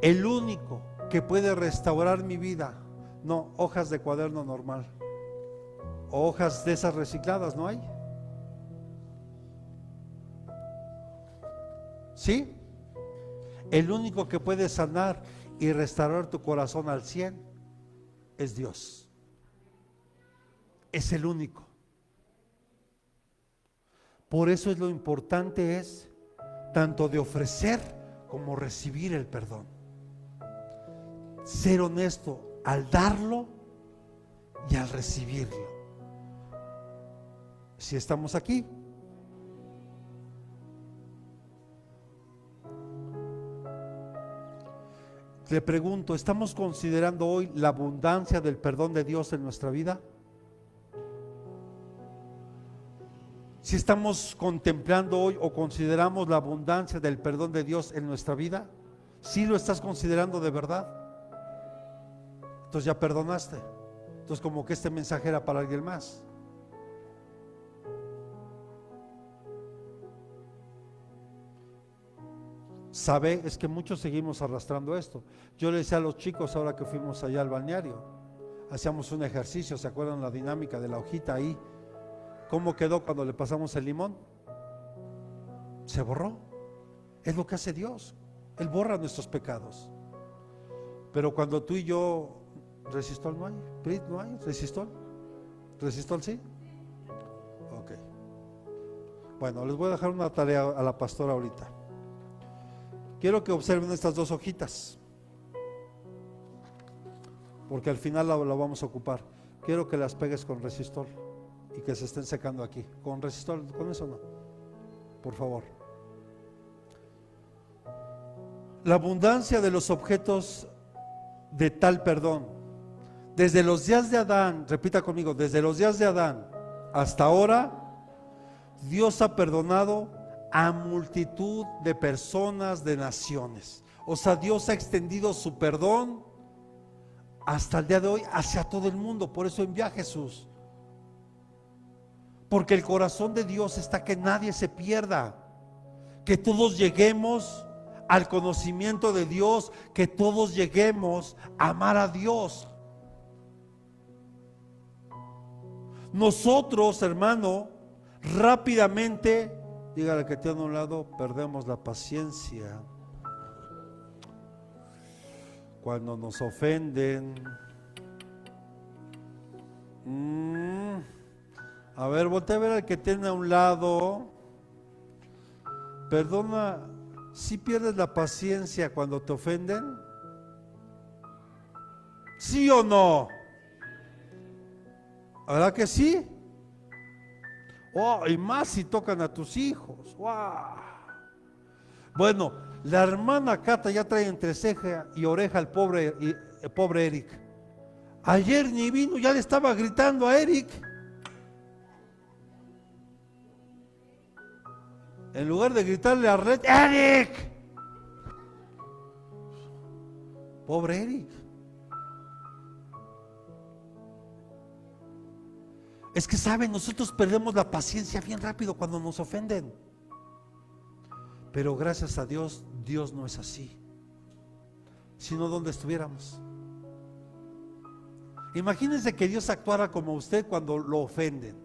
El único que puede restaurar mi vida, no hojas de cuaderno normal, o hojas de esas recicladas, ¿no hay? ¿Sí? El único que puede sanar y restaurar tu corazón al 100 es Dios. Es el único. Por eso es lo importante es tanto de ofrecer como recibir el perdón. Ser honesto al darlo y al recibirlo. Si estamos aquí. Le pregunto, ¿estamos considerando hoy la abundancia del perdón de Dios en nuestra vida? Si estamos contemplando hoy o consideramos la abundancia del perdón de Dios en nuestra vida, ¿sí lo estás considerando de verdad? Entonces ya perdonaste. Entonces como que este mensaje era para alguien más. Sabe, es que muchos seguimos arrastrando esto. Yo le decía a los chicos ahora que fuimos allá al balneario, hacíamos un ejercicio, ¿se acuerdan la dinámica de la hojita ahí? ¿Cómo quedó cuando le pasamos el limón? Se borró. Es lo que hace Dios. Él borra nuestros pecados. Pero cuando tú y yo, resistol no hay, Prit no hay, resistol sí. Ok. Bueno, les voy a dejar una tarea a la pastora ahorita. Quiero que observen estas dos hojitas, porque al final la vamos a ocupar. Quiero que las pegues con resistol y que se estén secando aquí. Con resistol, con eso no, por favor. La abundancia de los objetos de tal perdón, desde los días de Adán, repita conmigo, desde los días de Adán hasta ahora, Dios ha perdonado a multitud de personas, de naciones. O sea, Dios ha extendido su perdón hasta el día de hoy hacia todo el mundo. Por eso envía a Jesús, porque el corazón de Dios está que nadie se pierda, que todos lleguemos al conocimiento de Dios, que todos lleguemos a amar a Dios. Nosotros, hermano, rápidamente, dígale que tiene a un lado, perdemos la paciencia cuando nos ofenden. A ver, voltea a ver al que tiene a un lado. Perdona, ¿sí pierdes la paciencia cuando te ofenden? ¿Sí o no? ¿Verdad que sí? Oh, y más si tocan a tus hijos. ¡Wow! Bueno, la hermana Cata ya trae entre ceja y oreja al pobre Eric. Ayer ni vino, ya le estaba gritando a Eric. En lugar de gritarle a Red, ¡Eric! Pobre Eric. Es que saben, nosotros perdemos la paciencia bien rápido cuando nos ofenden. Pero gracias a Dios, Dios no es así. Si no, ¿dónde estuviéramos? Imagínense que Dios actuara como usted cuando lo ofenden.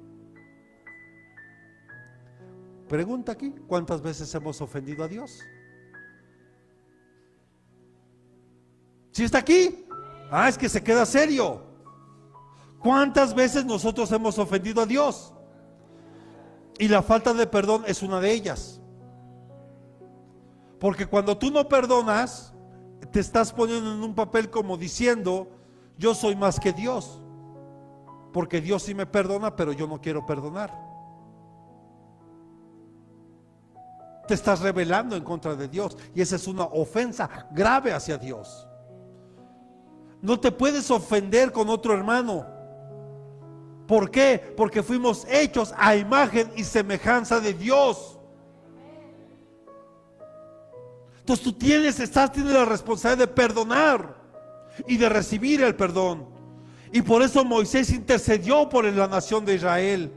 Pregunta aquí, ¿cuántas veces hemos ofendido a Dios? ¿Sí está aquí? Ah, es que se queda serio. ¿Cuántas veces nosotros hemos ofendido a Dios? Y la falta de perdón es una de ellas. Porque cuando tú no perdonas, te estás poniendo en un papel como diciendo, yo soy más que Dios. Porque Dios sí me perdona, pero yo no quiero perdonar. Te estás rebelando en contra de Dios. Y esa es una ofensa grave hacia Dios. No te puedes ofender con otro hermano. ¿Por qué? Porque fuimos hechos a imagen y semejanza de Dios. Entonces tú tienes la responsabilidad de perdonar y de recibir el perdón. Y por eso Moisés intercedió por la nación de Israel.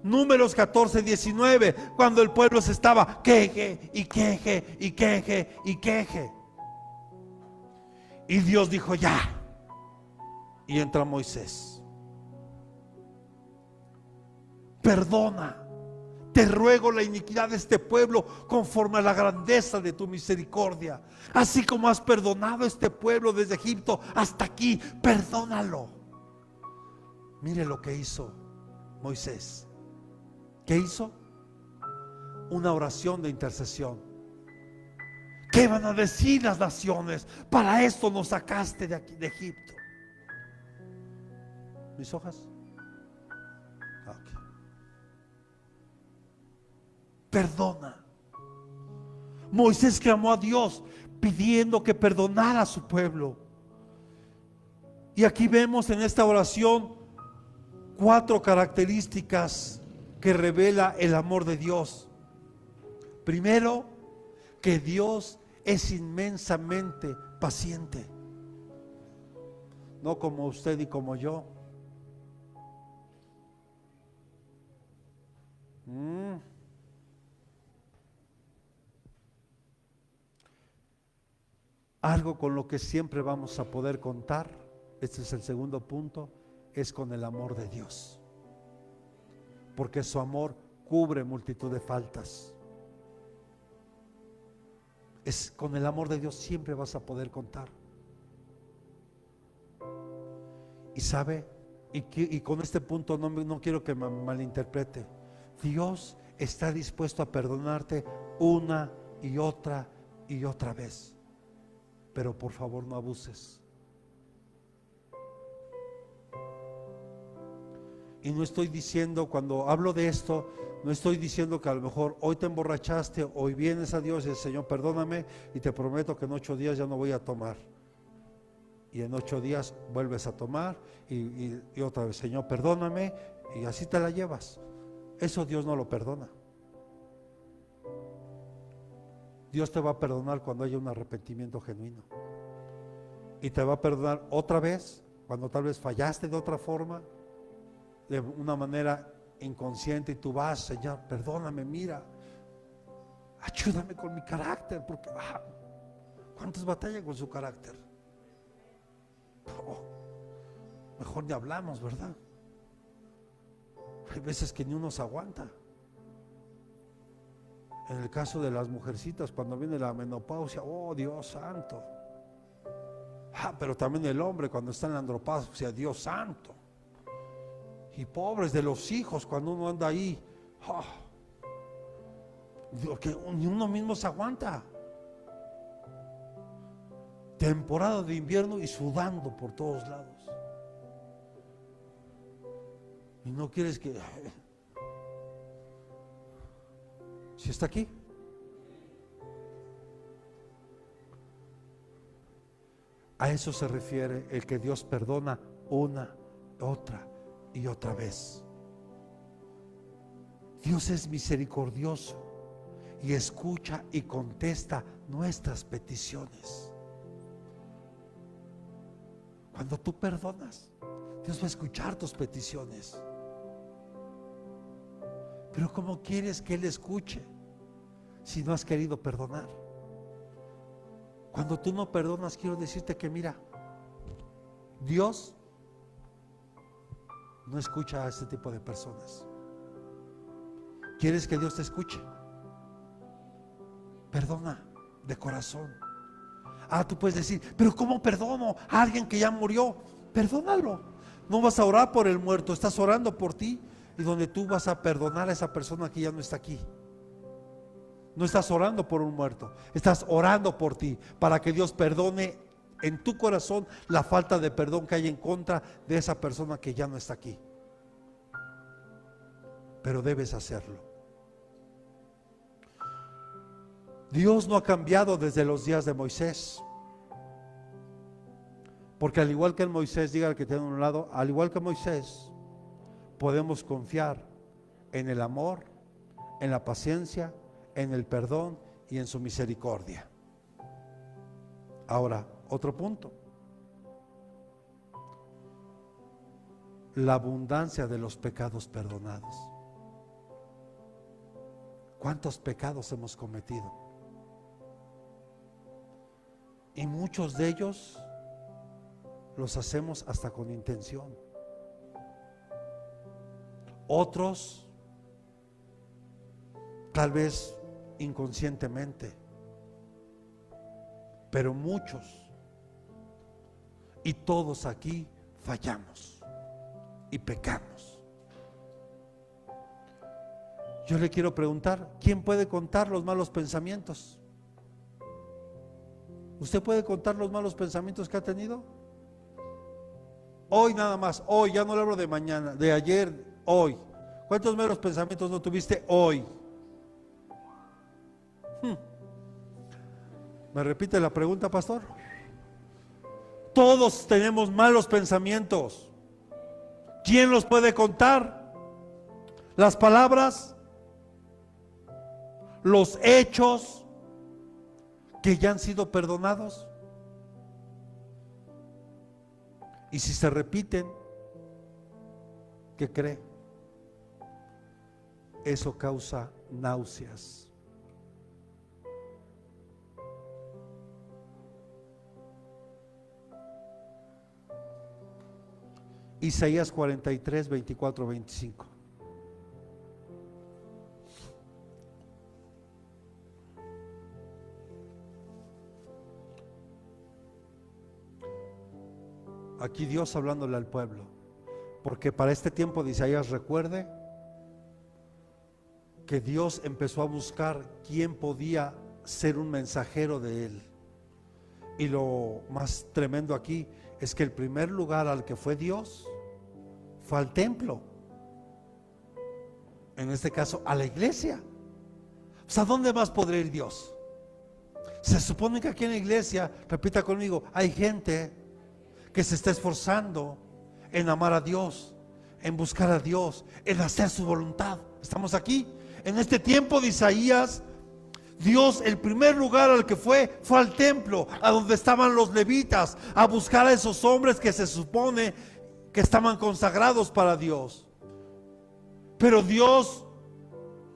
Números 14, 19, cuando el pueblo se estaba queje y queje y queje y queje. Y Dios dijo ya. Y entra Moisés. Perdona, te ruego la iniquidad de este pueblo conforme a la grandeza de tu misericordia. Así como has perdonado a este pueblo desde Egipto hasta aquí, perdónalo. Mire lo que hizo Moisés. ¿Qué hizo? Una oración de intercesión. ¿Qué van a decir las naciones? Para esto nos sacaste de aquí, de Egipto. ¿Mis hojas? Okay. Perdona. Moisés clamó a Dios pidiendo que perdonara a su pueblo. Y aquí vemos en esta oración 4 características que revela el amor de Dios. Primero, que Dios es inmensamente paciente. No como usted y como yo. Algo con lo que siempre vamos a poder contar, este es el segundo punto, es con el amor de Dios. Porque su amor cubre multitud de faltas. Es con el amor de Dios siempre vas a poder contar. Y sabe, y con este punto no quiero que me malinterprete. Dios está dispuesto a perdonarte una y otra vez. Pero por favor no abuses. Y no estoy diciendo, cuando hablo de esto, no estoy diciendo que a lo mejor hoy te emborrachaste, hoy vienes a Dios y dices, Señor, perdóname y te prometo que en 8 días ya no voy a tomar. Y en 8 días vuelves a tomar y otra vez, Señor, perdóname, y así te la llevas. Eso Dios no lo perdona. Dios te va a perdonar cuando haya un arrepentimiento genuino. Y te va a perdonar otra vez cuando tal vez fallaste de otra forma, de una manera inconsciente, y tú vas, Señor, perdóname, mira, ayúdame con mi carácter, porque ¿cuántas batallas con su carácter? Mejor ni hablamos, ¿verdad? Hay veces que ni uno se aguanta. En el caso de las mujercitas, cuando viene la menopausia, oh Dios santo. Pero también el hombre cuando está en la andropausia, Dios santo. Y pobres de los hijos cuando uno anda ahí, que ni uno mismo se aguanta. Temporada de invierno y sudando por todos lados. Y no quieres que... ¿Sí está aquí? A eso se refiere el que Dios perdona una, otra y otra vez. Dios es misericordioso y escucha y contesta nuestras peticiones. Cuando tú perdonas, Dios va a escuchar tus peticiones. Pero ¿cómo quieres que Él escuche si no has querido perdonar? Cuando tú no perdonas, quiero decirte que mira, Dios no escucha a este tipo de personas. ¿Quieres que Dios te escuche? Perdona de corazón. Tú puedes decir, pero ¿cómo perdono a alguien que ya murió? Perdónalo. No vas a orar por el muerto, estás orando por ti, y donde tú vas a perdonar a esa persona que ya no está aquí. No estás orando por un muerto, estás orando por ti, para que Dios perdone en tu corazón la falta de perdón que hay en contra de esa persona que ya no está aquí. Pero debes hacerlo. Dios no ha cambiado desde los días de Moisés, porque al igual que en Moisés, diga al que tiene a un lado, al igual que Moisés, podemos confiar en el amor, en la paciencia, en el perdón y en su misericordia. Ahora, otro punto: la abundancia de los pecados perdonados. ¿Cuántos pecados hemos cometido? Y muchos de ellos los hacemos hasta con intención. Otros tal vez inconscientemente, pero muchos, y todos aquí fallamos y pecamos. Yo le quiero preguntar, ¿quién puede contar los malos pensamientos? ¿Usted puede contar los malos pensamientos que ha tenido? Hoy nada más, hoy, ya no le hablo de mañana, de ayer, hoy. ¿Cuántos malos pensamientos no tuviste hoy? ¿Me repite la pregunta, pastor? Todos tenemos malos pensamientos. ¿Quién los puede contar? Las palabras, los hechos que ya han sido perdonados. Y si se repiten, ¿qué cree? Eso causa náuseas. Isaías 43, 24, 25. Aquí Dios hablándole al pueblo, porque para este tiempo de Isaías, recuerde que Dios empezó a buscar quién podía ser un mensajero de él. Y lo más tremendo aquí es que el primer lugar al que fue Dios fue al templo, en este caso a la iglesia. O sea, ¿dónde más podría ir Dios? Se supone que aquí en la iglesia, repita conmigo, hay gente que se está esforzando en amar a Dios, en buscar a Dios, en hacer su voluntad. Estamos aquí en este tiempo de Isaías. Dios, el primer lugar al que fue al templo, a donde estaban los levitas, a buscar a esos hombres que se supone que estaban consagrados para Dios. Pero Dios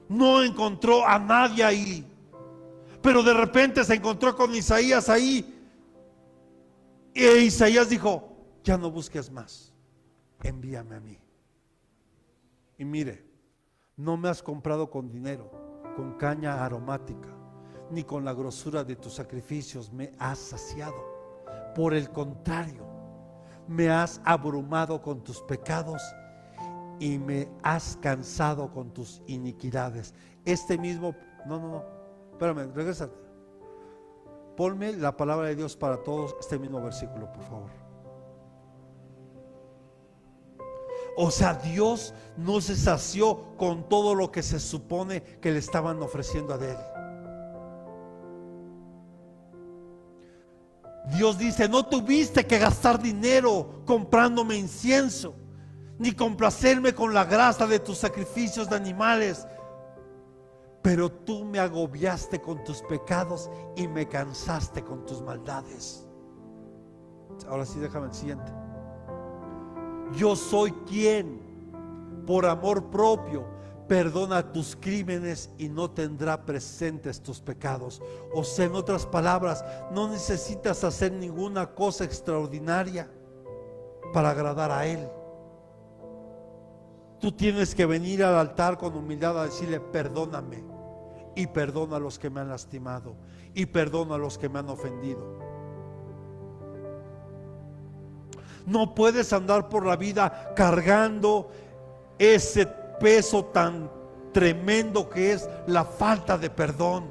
no encontró a nadie ahí. Pero de repente se encontró con Isaías ahí. Y Isaías dijo: ya no busques más, envíame a mí. Y mire, no me has comprado con dinero, con caña aromática, ni con la grosura de tus sacrificios me has saciado. Por el contrario, me has abrumado con tus pecados y me has cansado con tus iniquidades. Espérame, regrésate. Ponme la palabra de Dios para todos, este mismo versículo, por favor. O sea, Dios no se sació con todo lo que se supone que le estaban ofreciendo a él. Dios dice: no tuviste que gastar dinero comprándome incienso, ni complacerme con la grasa de tus sacrificios de animales, pero tú me agobiaste con tus pecados y me cansaste con tus maldades. Ahora sí, déjame el siguiente. Yo soy quien, por amor propio, perdona tus crímenes y no tendrá presentes tus pecados. O sea, en otras palabras, no necesitas hacer ninguna cosa extraordinaria para agradar a Él. Tú tienes que venir al altar con humildad a decirle: perdóname, y perdona a los que me han lastimado, y perdona a los que me han ofendido. No puedes andar por la vida cargando ese peso tan tremendo que es la falta de perdón.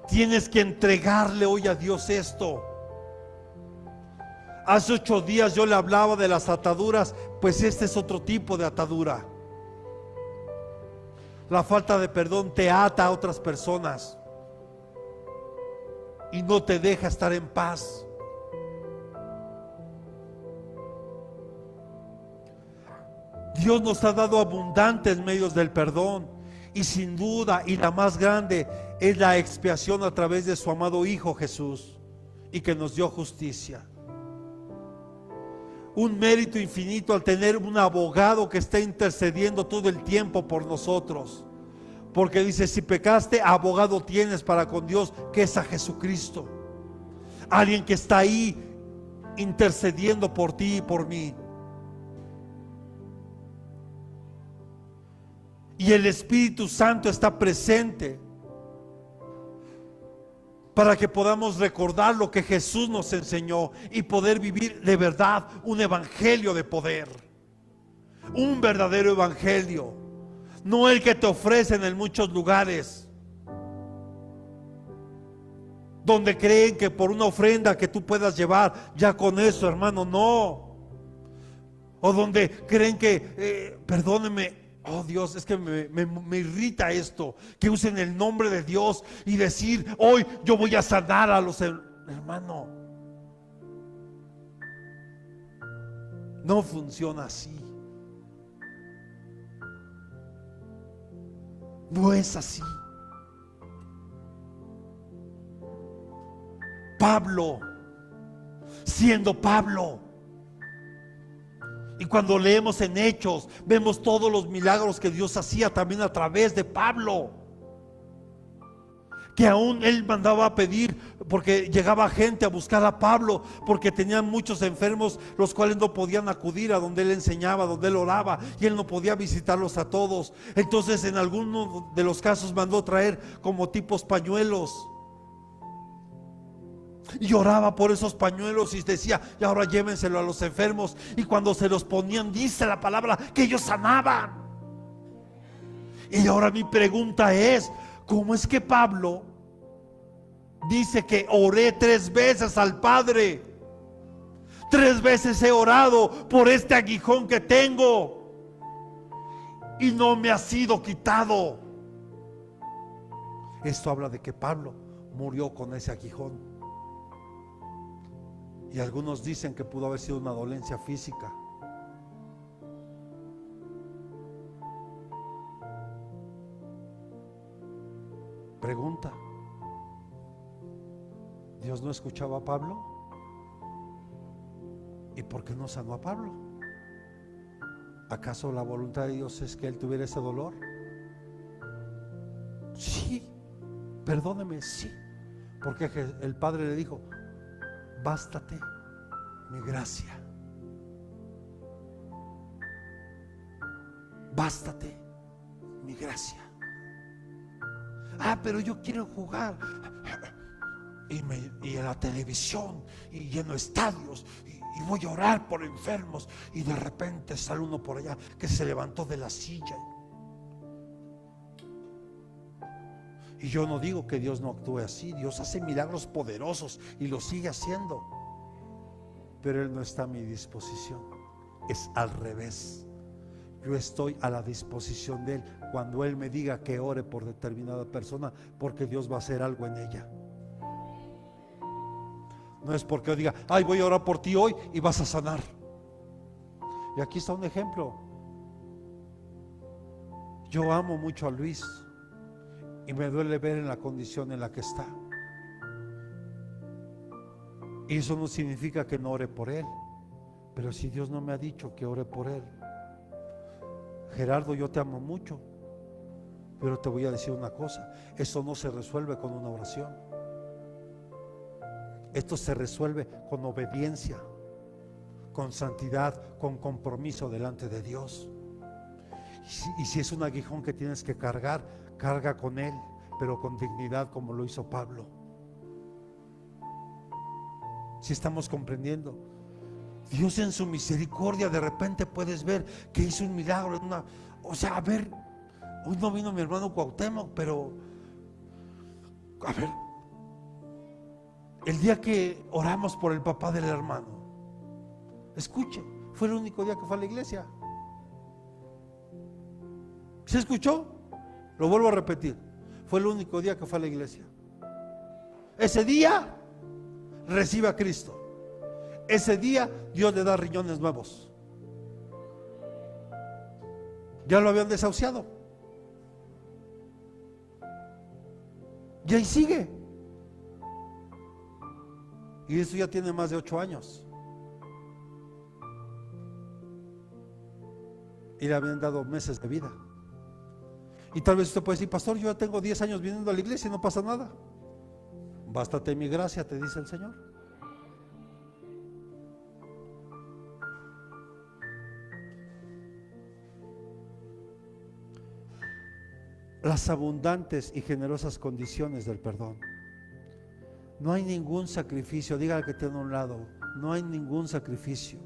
Tienes que entregarle hoy a Dios esto. Hace 8 días yo le hablaba de las ataduras, pues este es otro tipo de atadura. La falta de perdón te ata a otras personas y no te deja estar en paz. Dios nos ha dado abundantes medios del perdón, y sin duda, y la más grande, es la expiación a través de su amado Hijo Jesús, y que nos dio justicia. Un mérito infinito al tener un abogado que está intercediendo todo el tiempo por nosotros, porque dice: si pecaste, abogado tienes para con Dios, que es a Jesucristo. Alguien que está ahí intercediendo por ti y por mí. Y el Espíritu Santo está presente para que podamos recordar lo que Jesús nos enseñó y poder vivir de verdad un evangelio de poder, un verdadero evangelio, no el que te ofrecen en muchos lugares, donde creen que por una ofrenda que tú puedas llevar, ya con eso, hermano, no. O donde creen que, perdóneme, oh Dios, es que me irrita esto, que usen el nombre de Dios y decir: hoy yo voy a sanar a los hermanos. No funciona así. No es así. Pablo, siendo Pablo, y cuando leemos en Hechos, vemos todos los milagros que Dios hacía también a través de Pablo, que aún él mandaba a pedir, porque llegaba gente a buscar a Pablo, porque tenían muchos enfermos, los cuales no podían acudir a donde él enseñaba, donde él oraba, y él no podía visitarlos a todos. Entonces en algunos de los casos mandó traer como tipos pañuelos, y oraba por esos pañuelos y decía: y ahora llévenselo a los enfermos. Y cuando se los ponían, dice la palabra que ellos sanaban. Y ahora mi pregunta es: ¿cómo es que Pablo dice que oré 3 veces al Padre? 3 veces he orado por este aguijón que tengo y no me ha sido quitado. Esto habla de que Pablo murió con ese aguijón. Y algunos dicen que pudo haber sido una dolencia física. Pregunta: ¿Dios no escuchaba a Pablo? ¿Y por qué no sanó a Pablo? ¿Acaso la voluntad de Dios es que él tuviera ese dolor? Sí, perdóneme, sí. Porque el Padre le dijo: bástate mi gracia. Bástate mi gracia. Pero yo quiero jugar. Y en la televisión, y lleno estadios, y voy a orar por enfermos. Y de repente sale uno por allá que se levantó de la silla. Y yo no digo que Dios no actúe así. Dios hace milagros poderosos y lo sigue haciendo, pero Él no está a mi disposición. Es al revés. Yo estoy a la disposición de Él cuando Él me diga que ore por determinada persona, porque Dios va a hacer algo en ella. No es porque yo diga: ay, voy a orar por ti hoy y vas a sanar. Y aquí está un ejemplo. Yo amo mucho a Luis y me duele ver en la condición en la que está. Y eso no significa que no ore por él, pero si Dios no me ha dicho que ore por él: Gerardo, yo te amo mucho, pero te voy a decir una cosa: eso no se resuelve con una oración. Esto se resuelve con obediencia, con santidad, con compromiso delante de Dios. Y si es un aguijón que tienes que cargar, carga con él, pero con dignidad, como lo hizo Pablo. Si estamos comprendiendo, Dios en su misericordia de repente puedes ver que hizo un milagro en una, o sea, a ver, hoy no vino mi hermano Cuauhtémoc, pero a ver, el día que oramos por el papá del hermano, escuche, fue el único día que fue a la iglesia. ¿Se escuchó? Lo vuelvo a repetir, fue el único día que fue a la iglesia. Ese día recibe a Cristo. Ese día Dios le da riñones nuevos. Ya lo habían desahuciado. Y ahí sigue. Y eso ya tiene más de 8 años. Y le habían dado meses de vida. Y tal vez usted puede decir: pastor, yo ya tengo 10 años viniendo a la iglesia y no pasa nada. Bástate mi gracia, te dice el Señor. Las abundantes y generosas condiciones del perdón. No hay ningún sacrificio, dígale que tiene a un lado, no hay ningún sacrificio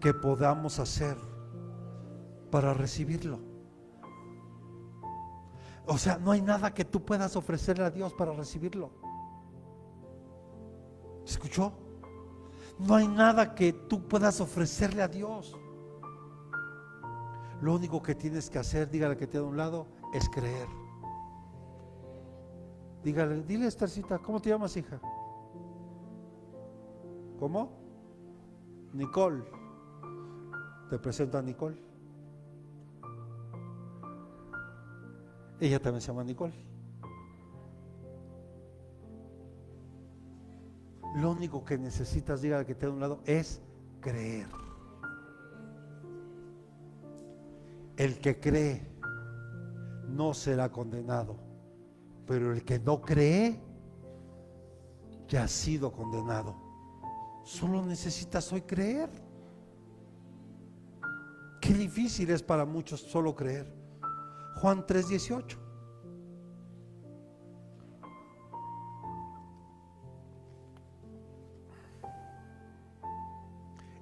que podamos hacer para recibirlo. O sea, no hay nada que tú puedas ofrecerle a Dios para recibirlo. ¿Escuchó? No hay nada que tú puedas ofrecerle a Dios. Lo único que tienes que hacer, dígale que tiene a un lado, es creer. Dígale, dile, Esthercita, ¿cómo te llamas, hija? ¿Cómo? Nicole. Te presento a Nicole. Ella también se llama Nicole. Lo único que necesitas, dígale que te da un lado, es creer. El que cree no será condenado, pero el que no cree ya ha sido condenado. Solo necesitas hoy creer. Qué difícil es para muchos solo creer. Juan 3:18.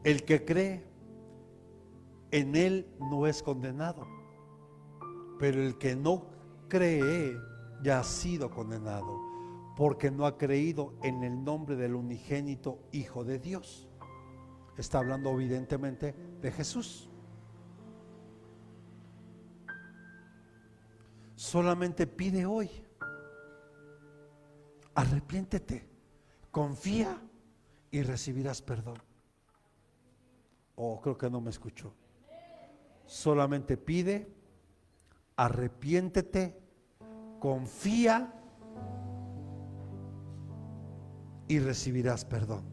El que cree en él no es condenado, pero el que no cree ya ha sido condenado, porque no ha creído en el nombre del unigénito Hijo de Dios. Está hablando evidentemente de Jesús. Solamente pide hoy, arrepiéntete, confía y recibirás perdón. Oh, creo que no me escuchó. Solamente pide, arrepiéntete, confía y recibirás perdón.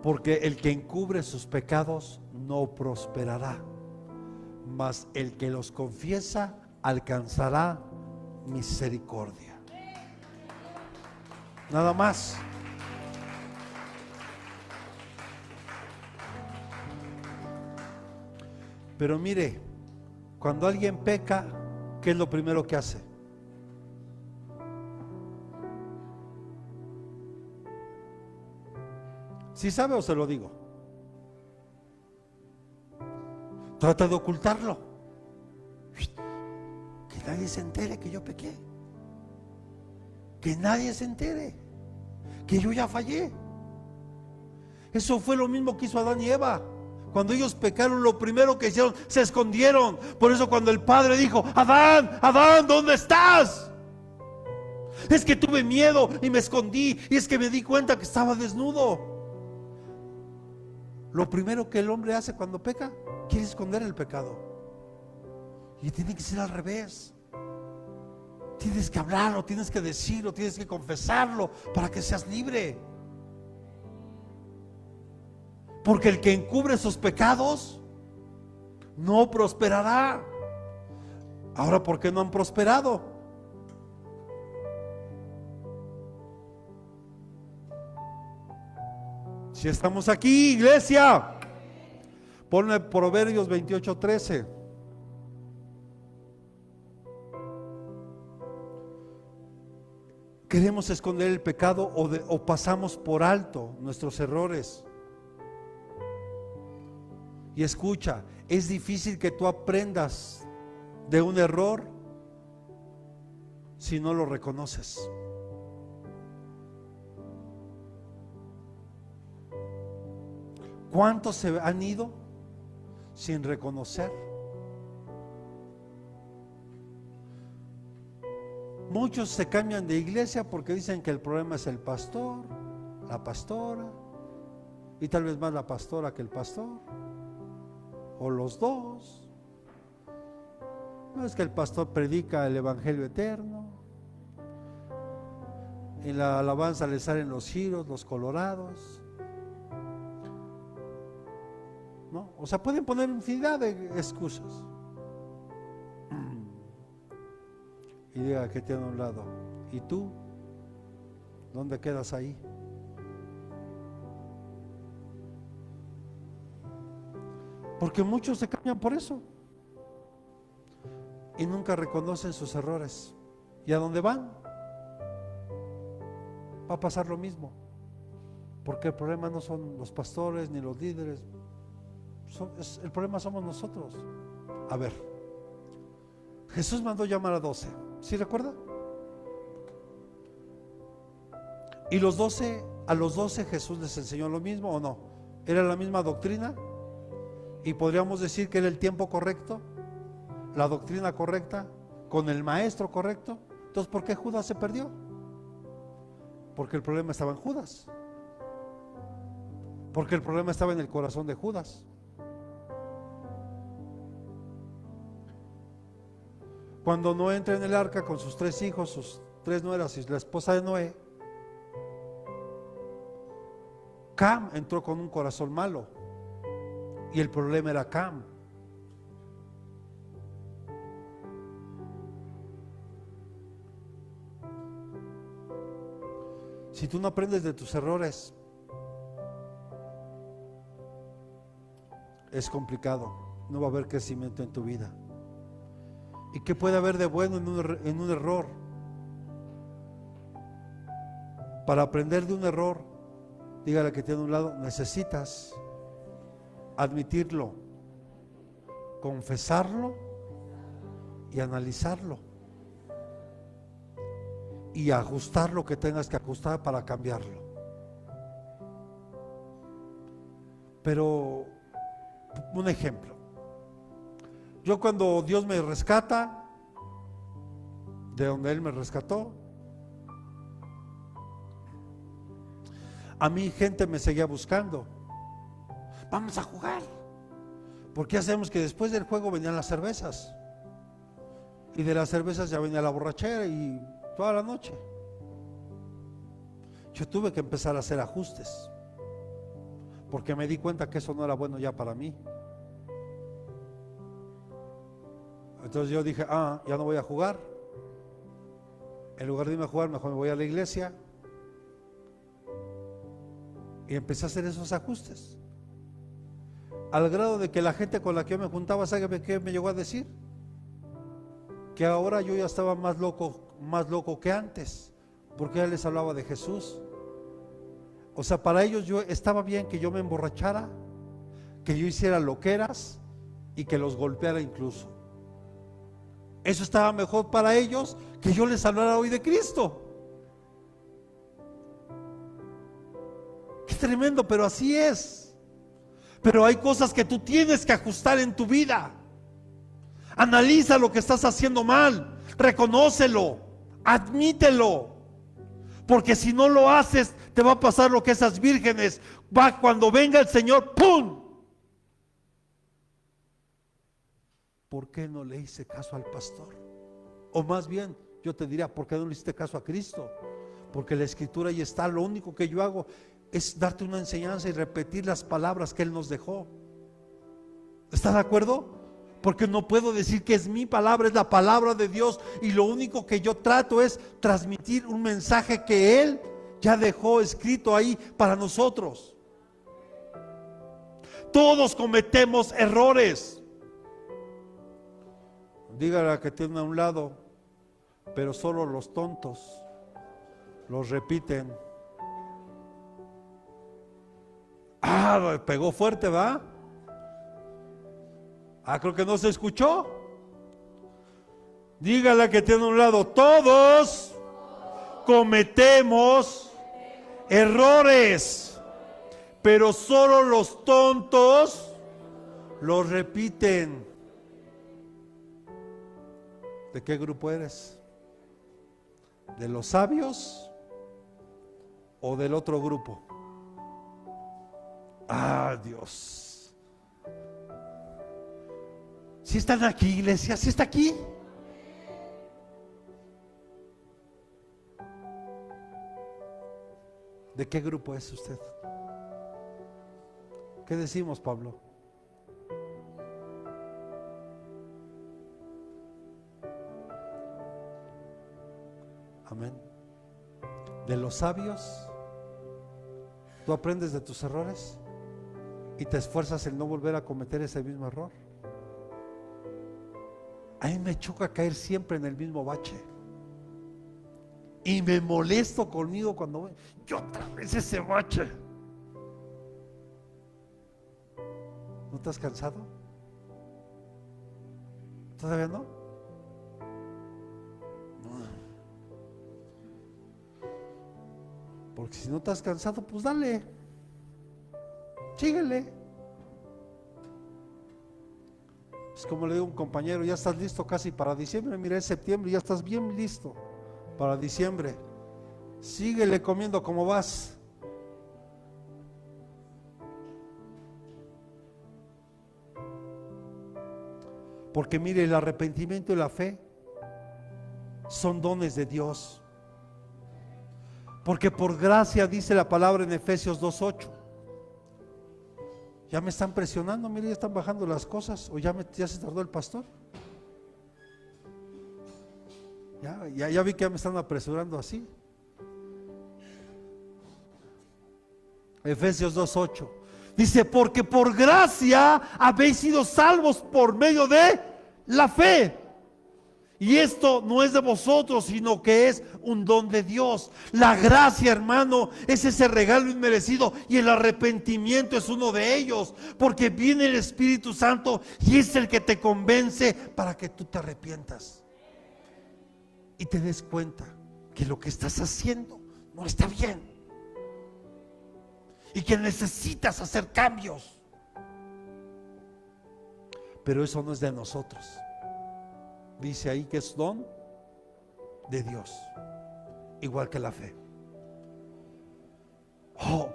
Porque el que encubre sus pecados no prosperará, mas el que los confiesa alcanzará misericordia. Nada más. Pero mire, cuando alguien peca, ¿qué es lo primero que hace? ¿Sí sabe o se lo digo? Trata de ocultarlo. Que nadie se entere que yo pequé. Que nadie se entere que yo ya fallé. Eso fue lo mismo que hizo Adán y Eva. Cuando ellos pecaron, lo primero que hicieron, se escondieron. Por eso cuando el Padre dijo: Adán, Adán, ¿dónde estás? Es que tuve miedo y me escondí, y es que me di cuenta que estaba desnudo. Lo primero que el hombre hace cuando peca, quiere esconder el pecado. Y tiene que ser al revés. Tienes que hablarlo, tienes que decirlo, tienes que confesarlo para que seas libre. Porque el que encubre sus pecados no prosperará. Ahora, ¿por qué no han prosperado? Si estamos aquí, iglesia, Ponle Proverbios 28:13. Queremos esconder el pecado o pasamos por alto nuestros errores. Y escucha, es difícil que tú aprendas de un error si no lo reconoces. ¿Cuántos se han ido sin reconocer? Muchos se cambian de iglesia porque dicen que el problema es el pastor, la pastora, y tal vez más la pastora que el pastor, o los dos. No es que el pastor predica el evangelio eterno, en la alabanza le salen los giros, los colorados, ¿no? O sea, pueden poner infinidad de excusas. Y diga que tiene a un lado, ¿y tú? ¿Dónde quedas ahí? Porque muchos se cambian por eso y nunca reconocen sus errores. ¿Y a dónde van? Va a pasar lo mismo, porque el problema no son los pastores ni los líderes, el problema somos nosotros. A ver, Jesús mandó llamar a 12, ¿sí recuerda? Y a los 12 Jesús les enseñó lo mismo, ¿o no? ¿Era la misma doctrina? Y podríamos decir que era el tiempo correcto, la doctrina correcta, con el maestro correcto. Entonces, ¿por qué Judas se perdió? Porque el problema estaba en Judas, porque el problema estaba en el corazón de Judas. Cuando Noé entra en el arca con sus 3 hijos, sus 3 nueras y la esposa de Noé, Cam entró con un corazón malo y el problema era Cam. Si tú no aprendes de tus errores, es complicado, no va a haber crecimiento en tu vida. ¿Y qué puede haber de bueno en un error? Para aprender de un error, dígale que tiene a un lado, necesitas admitirlo, confesarlo y analizarlo y ajustar lo que tengas que ajustar para cambiarlo. Pero un ejemplo, yo cuando Dios me rescata de donde Él me rescató, a mí gente me seguía buscando. Vamos a jugar, porque ya sabemos que después del juego venían las cervezas, y de las cervezas ya venía la borrachera y toda la noche. Yo tuve que empezar a hacer ajustes, porque me di cuenta que eso no era bueno ya para mí. Entonces yo dije, ya no voy a jugar. En lugar de irme a jugar, mejor me voy a la iglesia. Y empecé a hacer esos ajustes, al grado de que la gente con la que yo me juntaba, ¿sabe qué me llegó a decir? Que ahora yo ya estaba más loco que antes, porque ya les hablaba de Jesús. O sea, para ellos yo estaba bien que yo me emborrachara, que yo hiciera loqueras y que los golpeara incluso. Eso estaba mejor para ellos que yo les hablara hoy de Cristo. Qué tremendo, pero así es. Pero hay cosas que tú tienes que ajustar en tu vida. Analiza lo que estás haciendo mal, reconócelo, admítelo, porque si no lo haces, te va a pasar lo que esas vírgenes, cuando venga el Señor, ¡pum! ¿Por qué no le hice caso al pastor? O más bien, yo te diría, ¿por qué no le hiciste caso a Cristo? Porque la escritura ahí está. Lo único que yo hago es darte una enseñanza y repetir las palabras que Él nos dejó. ¿Estás de acuerdo? Porque no puedo decir que es mi palabra, es la palabra de Dios, y lo único que yo trato es transmitir un mensaje que Él ya dejó escrito ahí para nosotros. Todos cometemos errores. Dígale a que tiene a un lado, pero solo los tontos los repiten. Pegó fuerte, ¿va? Creo que no se escuchó. Dígale a que tiene a un lado, todos cometemos errores, pero solo los tontos los repiten. ¿De qué grupo eres? ¿De los sabios o del otro grupo? Dios. ¿Sí están aquí, iglesia? ¿Sí está aquí? ¿De qué grupo es usted? ¿Qué decimos, Pablo? Amén. De los sabios, tú aprendes de tus errores y te esfuerzas en no volver a cometer ese mismo error. A mí me choca caer siempre en el mismo bache. Y me molesto conmigo cuando yo otra vez ese bache. ¿No te has cansado? ¿Todavía no? Porque si no te has cansado, pues dale. Síguele. Es como le digo a un compañero, ya estás listo casi para diciembre. Mira, es septiembre, ya estás bien listo para diciembre. Síguele comiendo como vas. Porque mire, el arrepentimiento y la fe son dones de Dios. Porque por gracia dice la palabra en Efesios 2:8. Ya me están presionando, mire, ya están bajando las cosas. O ya se tardó el pastor. Ya vi que ya me están apresurando así. Efesios 2:8 dice: porque por gracia habéis sido salvos por medio de la fe. Y esto no es de vosotros, sino que es un don de Dios. La gracia, hermano, es ese regalo inmerecido, y el arrepentimiento es uno de ellos, porque viene el Espíritu Santo y es el que te convence para que tú te arrepientas y te des cuenta que lo que estás haciendo no está bien y que necesitas hacer cambios. Pero eso no es de nosotros. Dice ahí que es don de Dios, igual que la fe.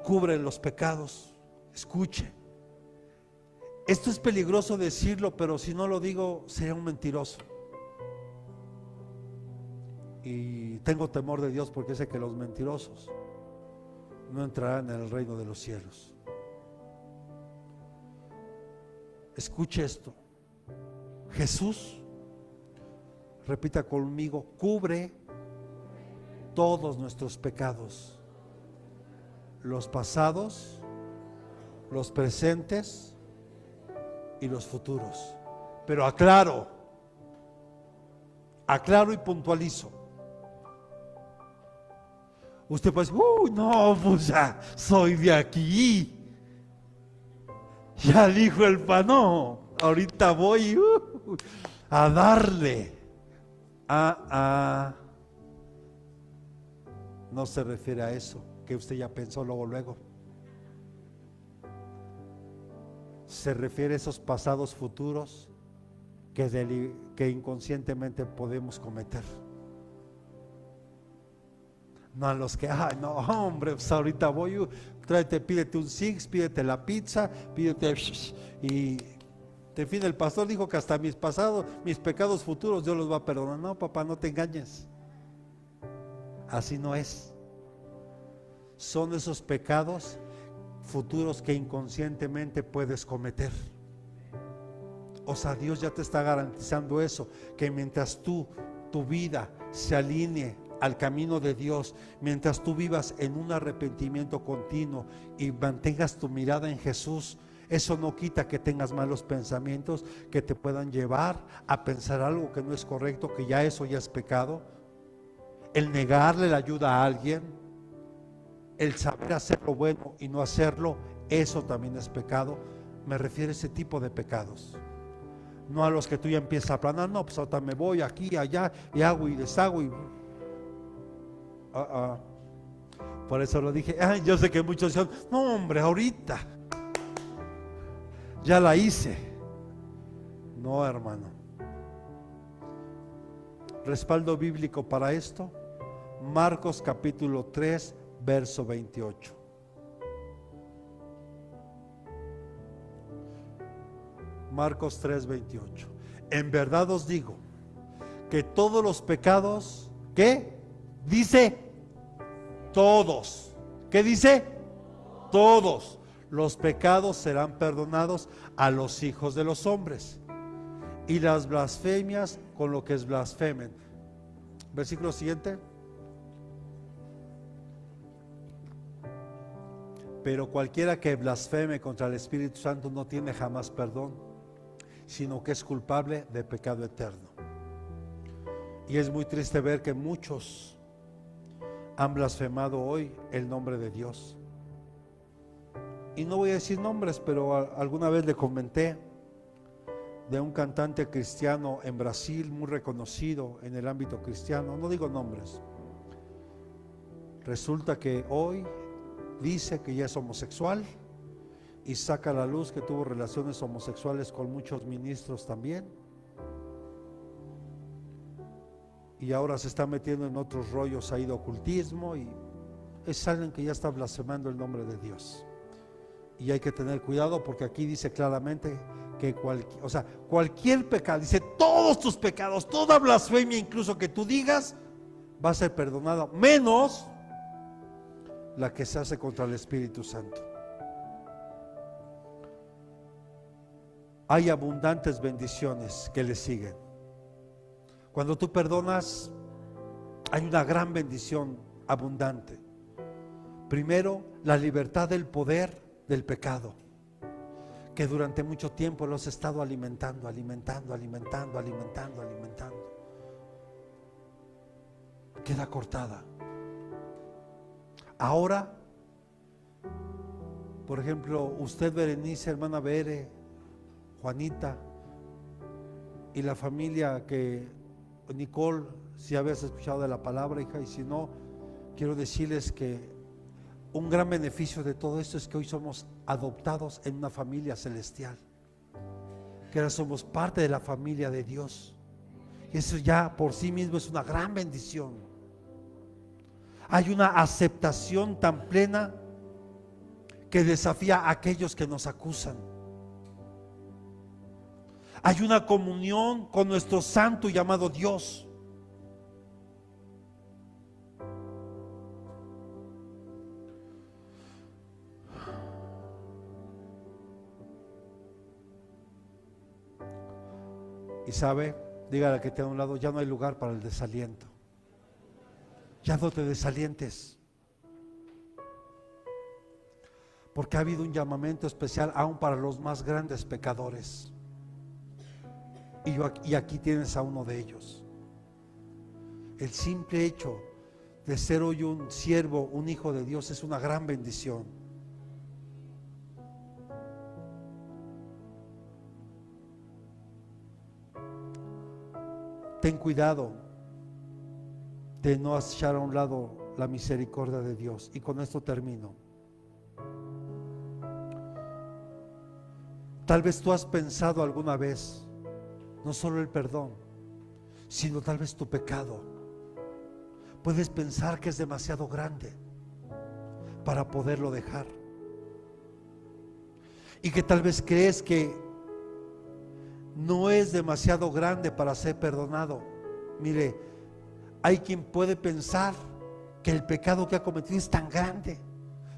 Cubre los pecados. Escuche, esto es peligroso decirlo, pero si no lo digo sería un mentiroso. Y tengo temor de Dios, porque sé que los mentirosos no entrarán en el reino de los cielos. Escuche esto. Jesús, repita conmigo, cubre todos nuestros pecados, los pasados, los presentes y los futuros. Pero aclaro y puntualizo. Usted puede decir: no, pues ya soy de aquí, ya dijo el pano, ahorita voy a darle. No se refiere a eso que usted ya pensó luego. Se refiere a esos pasados futuros que inconscientemente podemos cometer. No a los que, no, hombre, pues ahorita voy, pídete un six, pídete la pizza, pídete, y en fin, el pastor dijo que hasta mis pecados futuros Dios los va a perdonar. No, papá, no te engañes. Así no es. Son esos pecados futuros que inconscientemente puedes cometer. O sea, Dios ya te está garantizando eso, que mientras tu vida se alinee al camino de Dios, mientras tú vivas en un arrepentimiento continuo y mantengas tu mirada en Jesús, Eso no quita que tengas malos pensamientos que te puedan llevar a pensar algo que no es correcto, que ya eso ya es pecado. El negarle la ayuda a alguien, el saber hacer lo bueno y no hacerlo, eso también es pecado. Me refiero a ese tipo de pecados. No a los que tú ya empiezas a planear, no, pues ahorita me voy aquí, allá, y hago y deshago y... Por eso lo dije. Yo sé que muchos dicen, no hombre, ahorita ya la hice. No, hermano. Respaldo bíblico para esto, Marcos capítulo 3, verso 28. Marcos 3, 28. En verdad os digo que todos los pecados, ¿qué? Dice todos. ¿Qué dice? Todos los pecados serán perdonados a los hijos de los hombres, y las blasfemias con lo que es blasfemen. Versículo siguiente. Pero cualquiera que blasfeme contra el Espíritu Santo no tiene jamás perdón, sino que es culpable de pecado eterno. Y es muy triste ver que muchos han blasfemado hoy el nombre de Dios. Y no voy a decir nombres, pero alguna vez le comenté de un cantante cristiano en Brasil muy reconocido en el ámbito cristiano. No digo nombres. Resulta que hoy dice que ya es homosexual y saca a la luz que tuvo relaciones homosexuales con muchos ministros también, y ahora se está metiendo en otros rollos ahí de ocultismo, y es alguien que ya está blasfemando el nombre de Dios. Y hay que tener cuidado, porque aquí dice claramente que cualquier pecado, dice todos tus pecados, toda blasfemia incluso que tú digas, va a ser perdonada, menos la que se hace contra el Espíritu Santo. Hay abundantes bendiciones que le siguen. Cuando tú perdonas, hay una gran bendición abundante. Primero, la libertad del poder del pecado, que durante mucho tiempo lo has estado alimentando. Queda cortada. Ahora, por ejemplo, usted, Berenice, hermana Bere, Juanita y la familia que Nicole, si habías escuchado de la palabra, hija, y si no, quiero decirles que un gran beneficio de todo esto es que hoy somos adoptados en una familia celestial, que ahora somos parte de la familia de Dios, y eso ya por sí mismo es una gran bendición. Hay una aceptación tan plena que desafía a aquellos que nos acusan. Hay una comunión con nuestro santo y amado Dios. Y sabe, dígale que tiene a un lado, ya no hay lugar para el desaliento. Ya no te desalientes, porque ha habido un llamamiento especial aún para los más grandes pecadores. Y aquí tienes a uno de ellos. El simple hecho de ser hoy un siervo, un hijo de Dios, es una gran bendición. Ten cuidado de no echar a un lado la misericordia de Dios. Y con esto termino. Tal vez tú has pensado alguna vez, no solo el perdón, sino tal vez tu pecado. Puedes pensar que es demasiado grande para poderlo dejar, y que tal vez crees que no es demasiado grande para ser perdonado. Mire, hay quien puede pensar que el pecado que ha cometido es tan grande,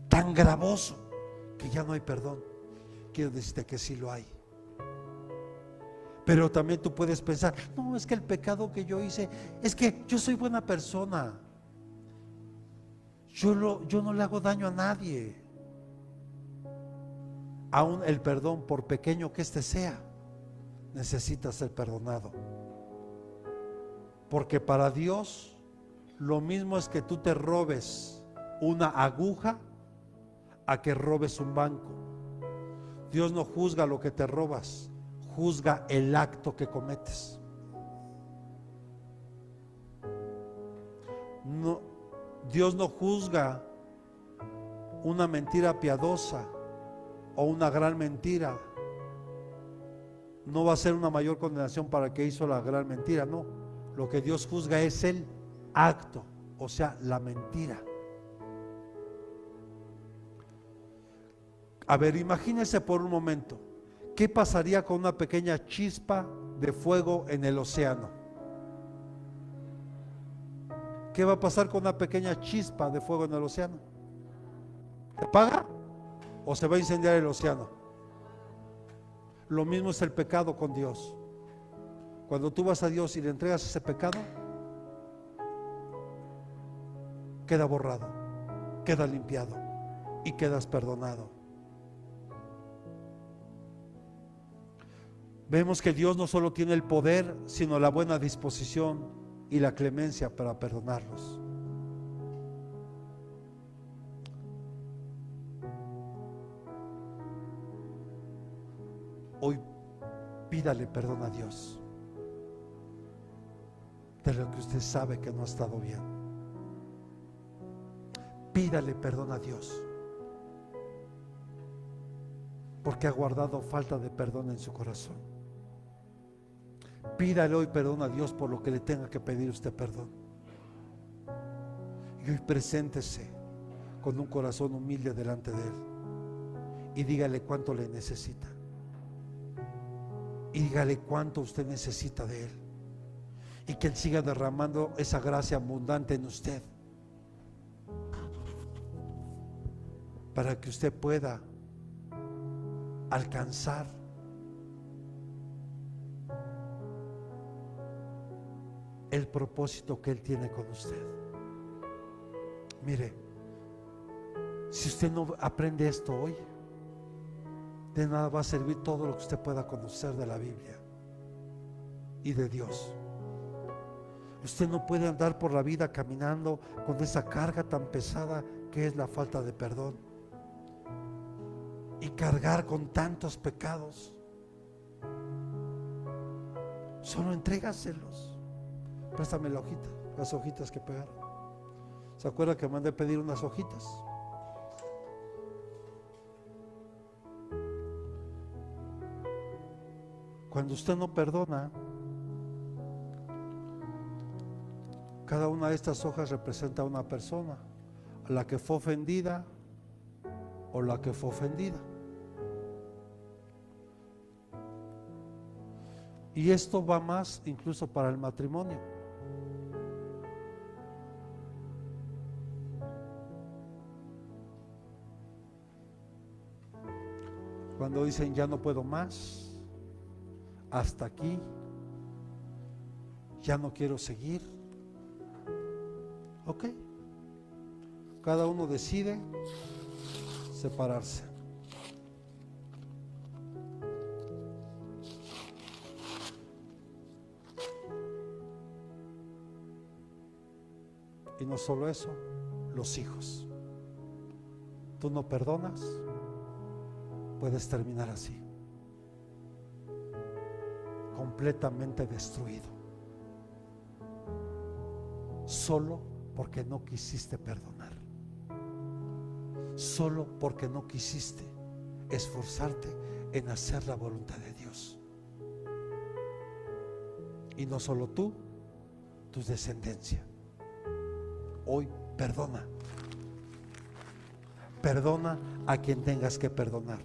tan gravoso, que ya no hay perdón. Quiero decirte que sí lo hay. Pero también tú puedes pensar, no, es que el pecado que yo hice, es que yo soy buena persona, yo no le hago daño a nadie. aún el perdón, por pequeño que éste sea, necesita ser perdonado. Porque para Dios lo mismo es que tú te robes una aguja a que robes un banco. Dios no juzga lo que te robas, juzga el acto que cometes. No, Dios no juzga una mentira piadosa o una gran mentira. No va a ser una mayor condenación para el que hizo la gran mentira, no. Lo que Dios juzga es el acto, o sea, la mentira. A ver, imagínese por un momento, ¿qué pasaría con una pequeña chispa de fuego en el océano? ¿Qué va a pasar con una pequeña chispa de fuego en el océano? ¿Se apaga o se va a incendiar el océano? Lo mismo es el pecado con Dios. Cuando tú vas a Dios y le entregas ese pecado, queda borrado, queda limpiado y quedas perdonado. Vemos que Dios no solo tiene el poder, sino la buena disposición y la clemencia para perdonarlos. Hoy pídale perdón a Dios de lo que usted sabe que no ha estado bien. Pídale perdón a Dios porque ha guardado falta de perdón en su corazón. Pídale hoy perdón a Dios por lo que le tenga que pedir usted perdón. Y hoy preséntese con un corazón humilde delante de Él y dígale cuánto le necesita. Y dígale cuánto usted necesita de Él. Y que Él siga derramando esa gracia abundante en usted, para que usted pueda alcanzar el propósito que Él tiene con usted. Mire, si usted no aprende esto hoy, de nada va a servir todo lo que usted pueda conocer de la Biblia y de Dios. Usted no puede andar por la vida caminando con esa carga tan pesada que es la falta de perdón y cargar con tantos pecados. Solo entrégaselos. Préstame la hojita, las hojitas que pegaron. ¿Se acuerda que mandé pedir unas hojitas? Cuando usted no perdona, cada una de estas hojas representa a una persona, a la que fue ofendida o la que fue ofendida. Y esto va más incluso para el matrimonio. Cuando dicen ya no puedo más, hasta aquí, ya no quiero seguir. Ok, cada uno decide separarse. Y no solo eso, los hijos. Tú no perdonas, puedes terminar así, completamente destruido, solo porque no quisiste perdonar, solo porque no quisiste esforzarte en hacer la voluntad de Dios. Y no solo tú, tu descendencia. Hoy perdona. Perdona a quien tengas que perdonar.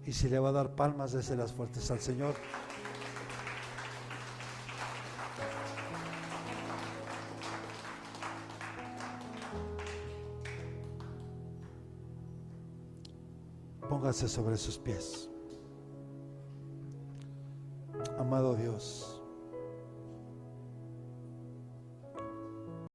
Y si le va a dar palmas, déselas fuertes al Señor. Póngase sobre sus pies. Amado Dios,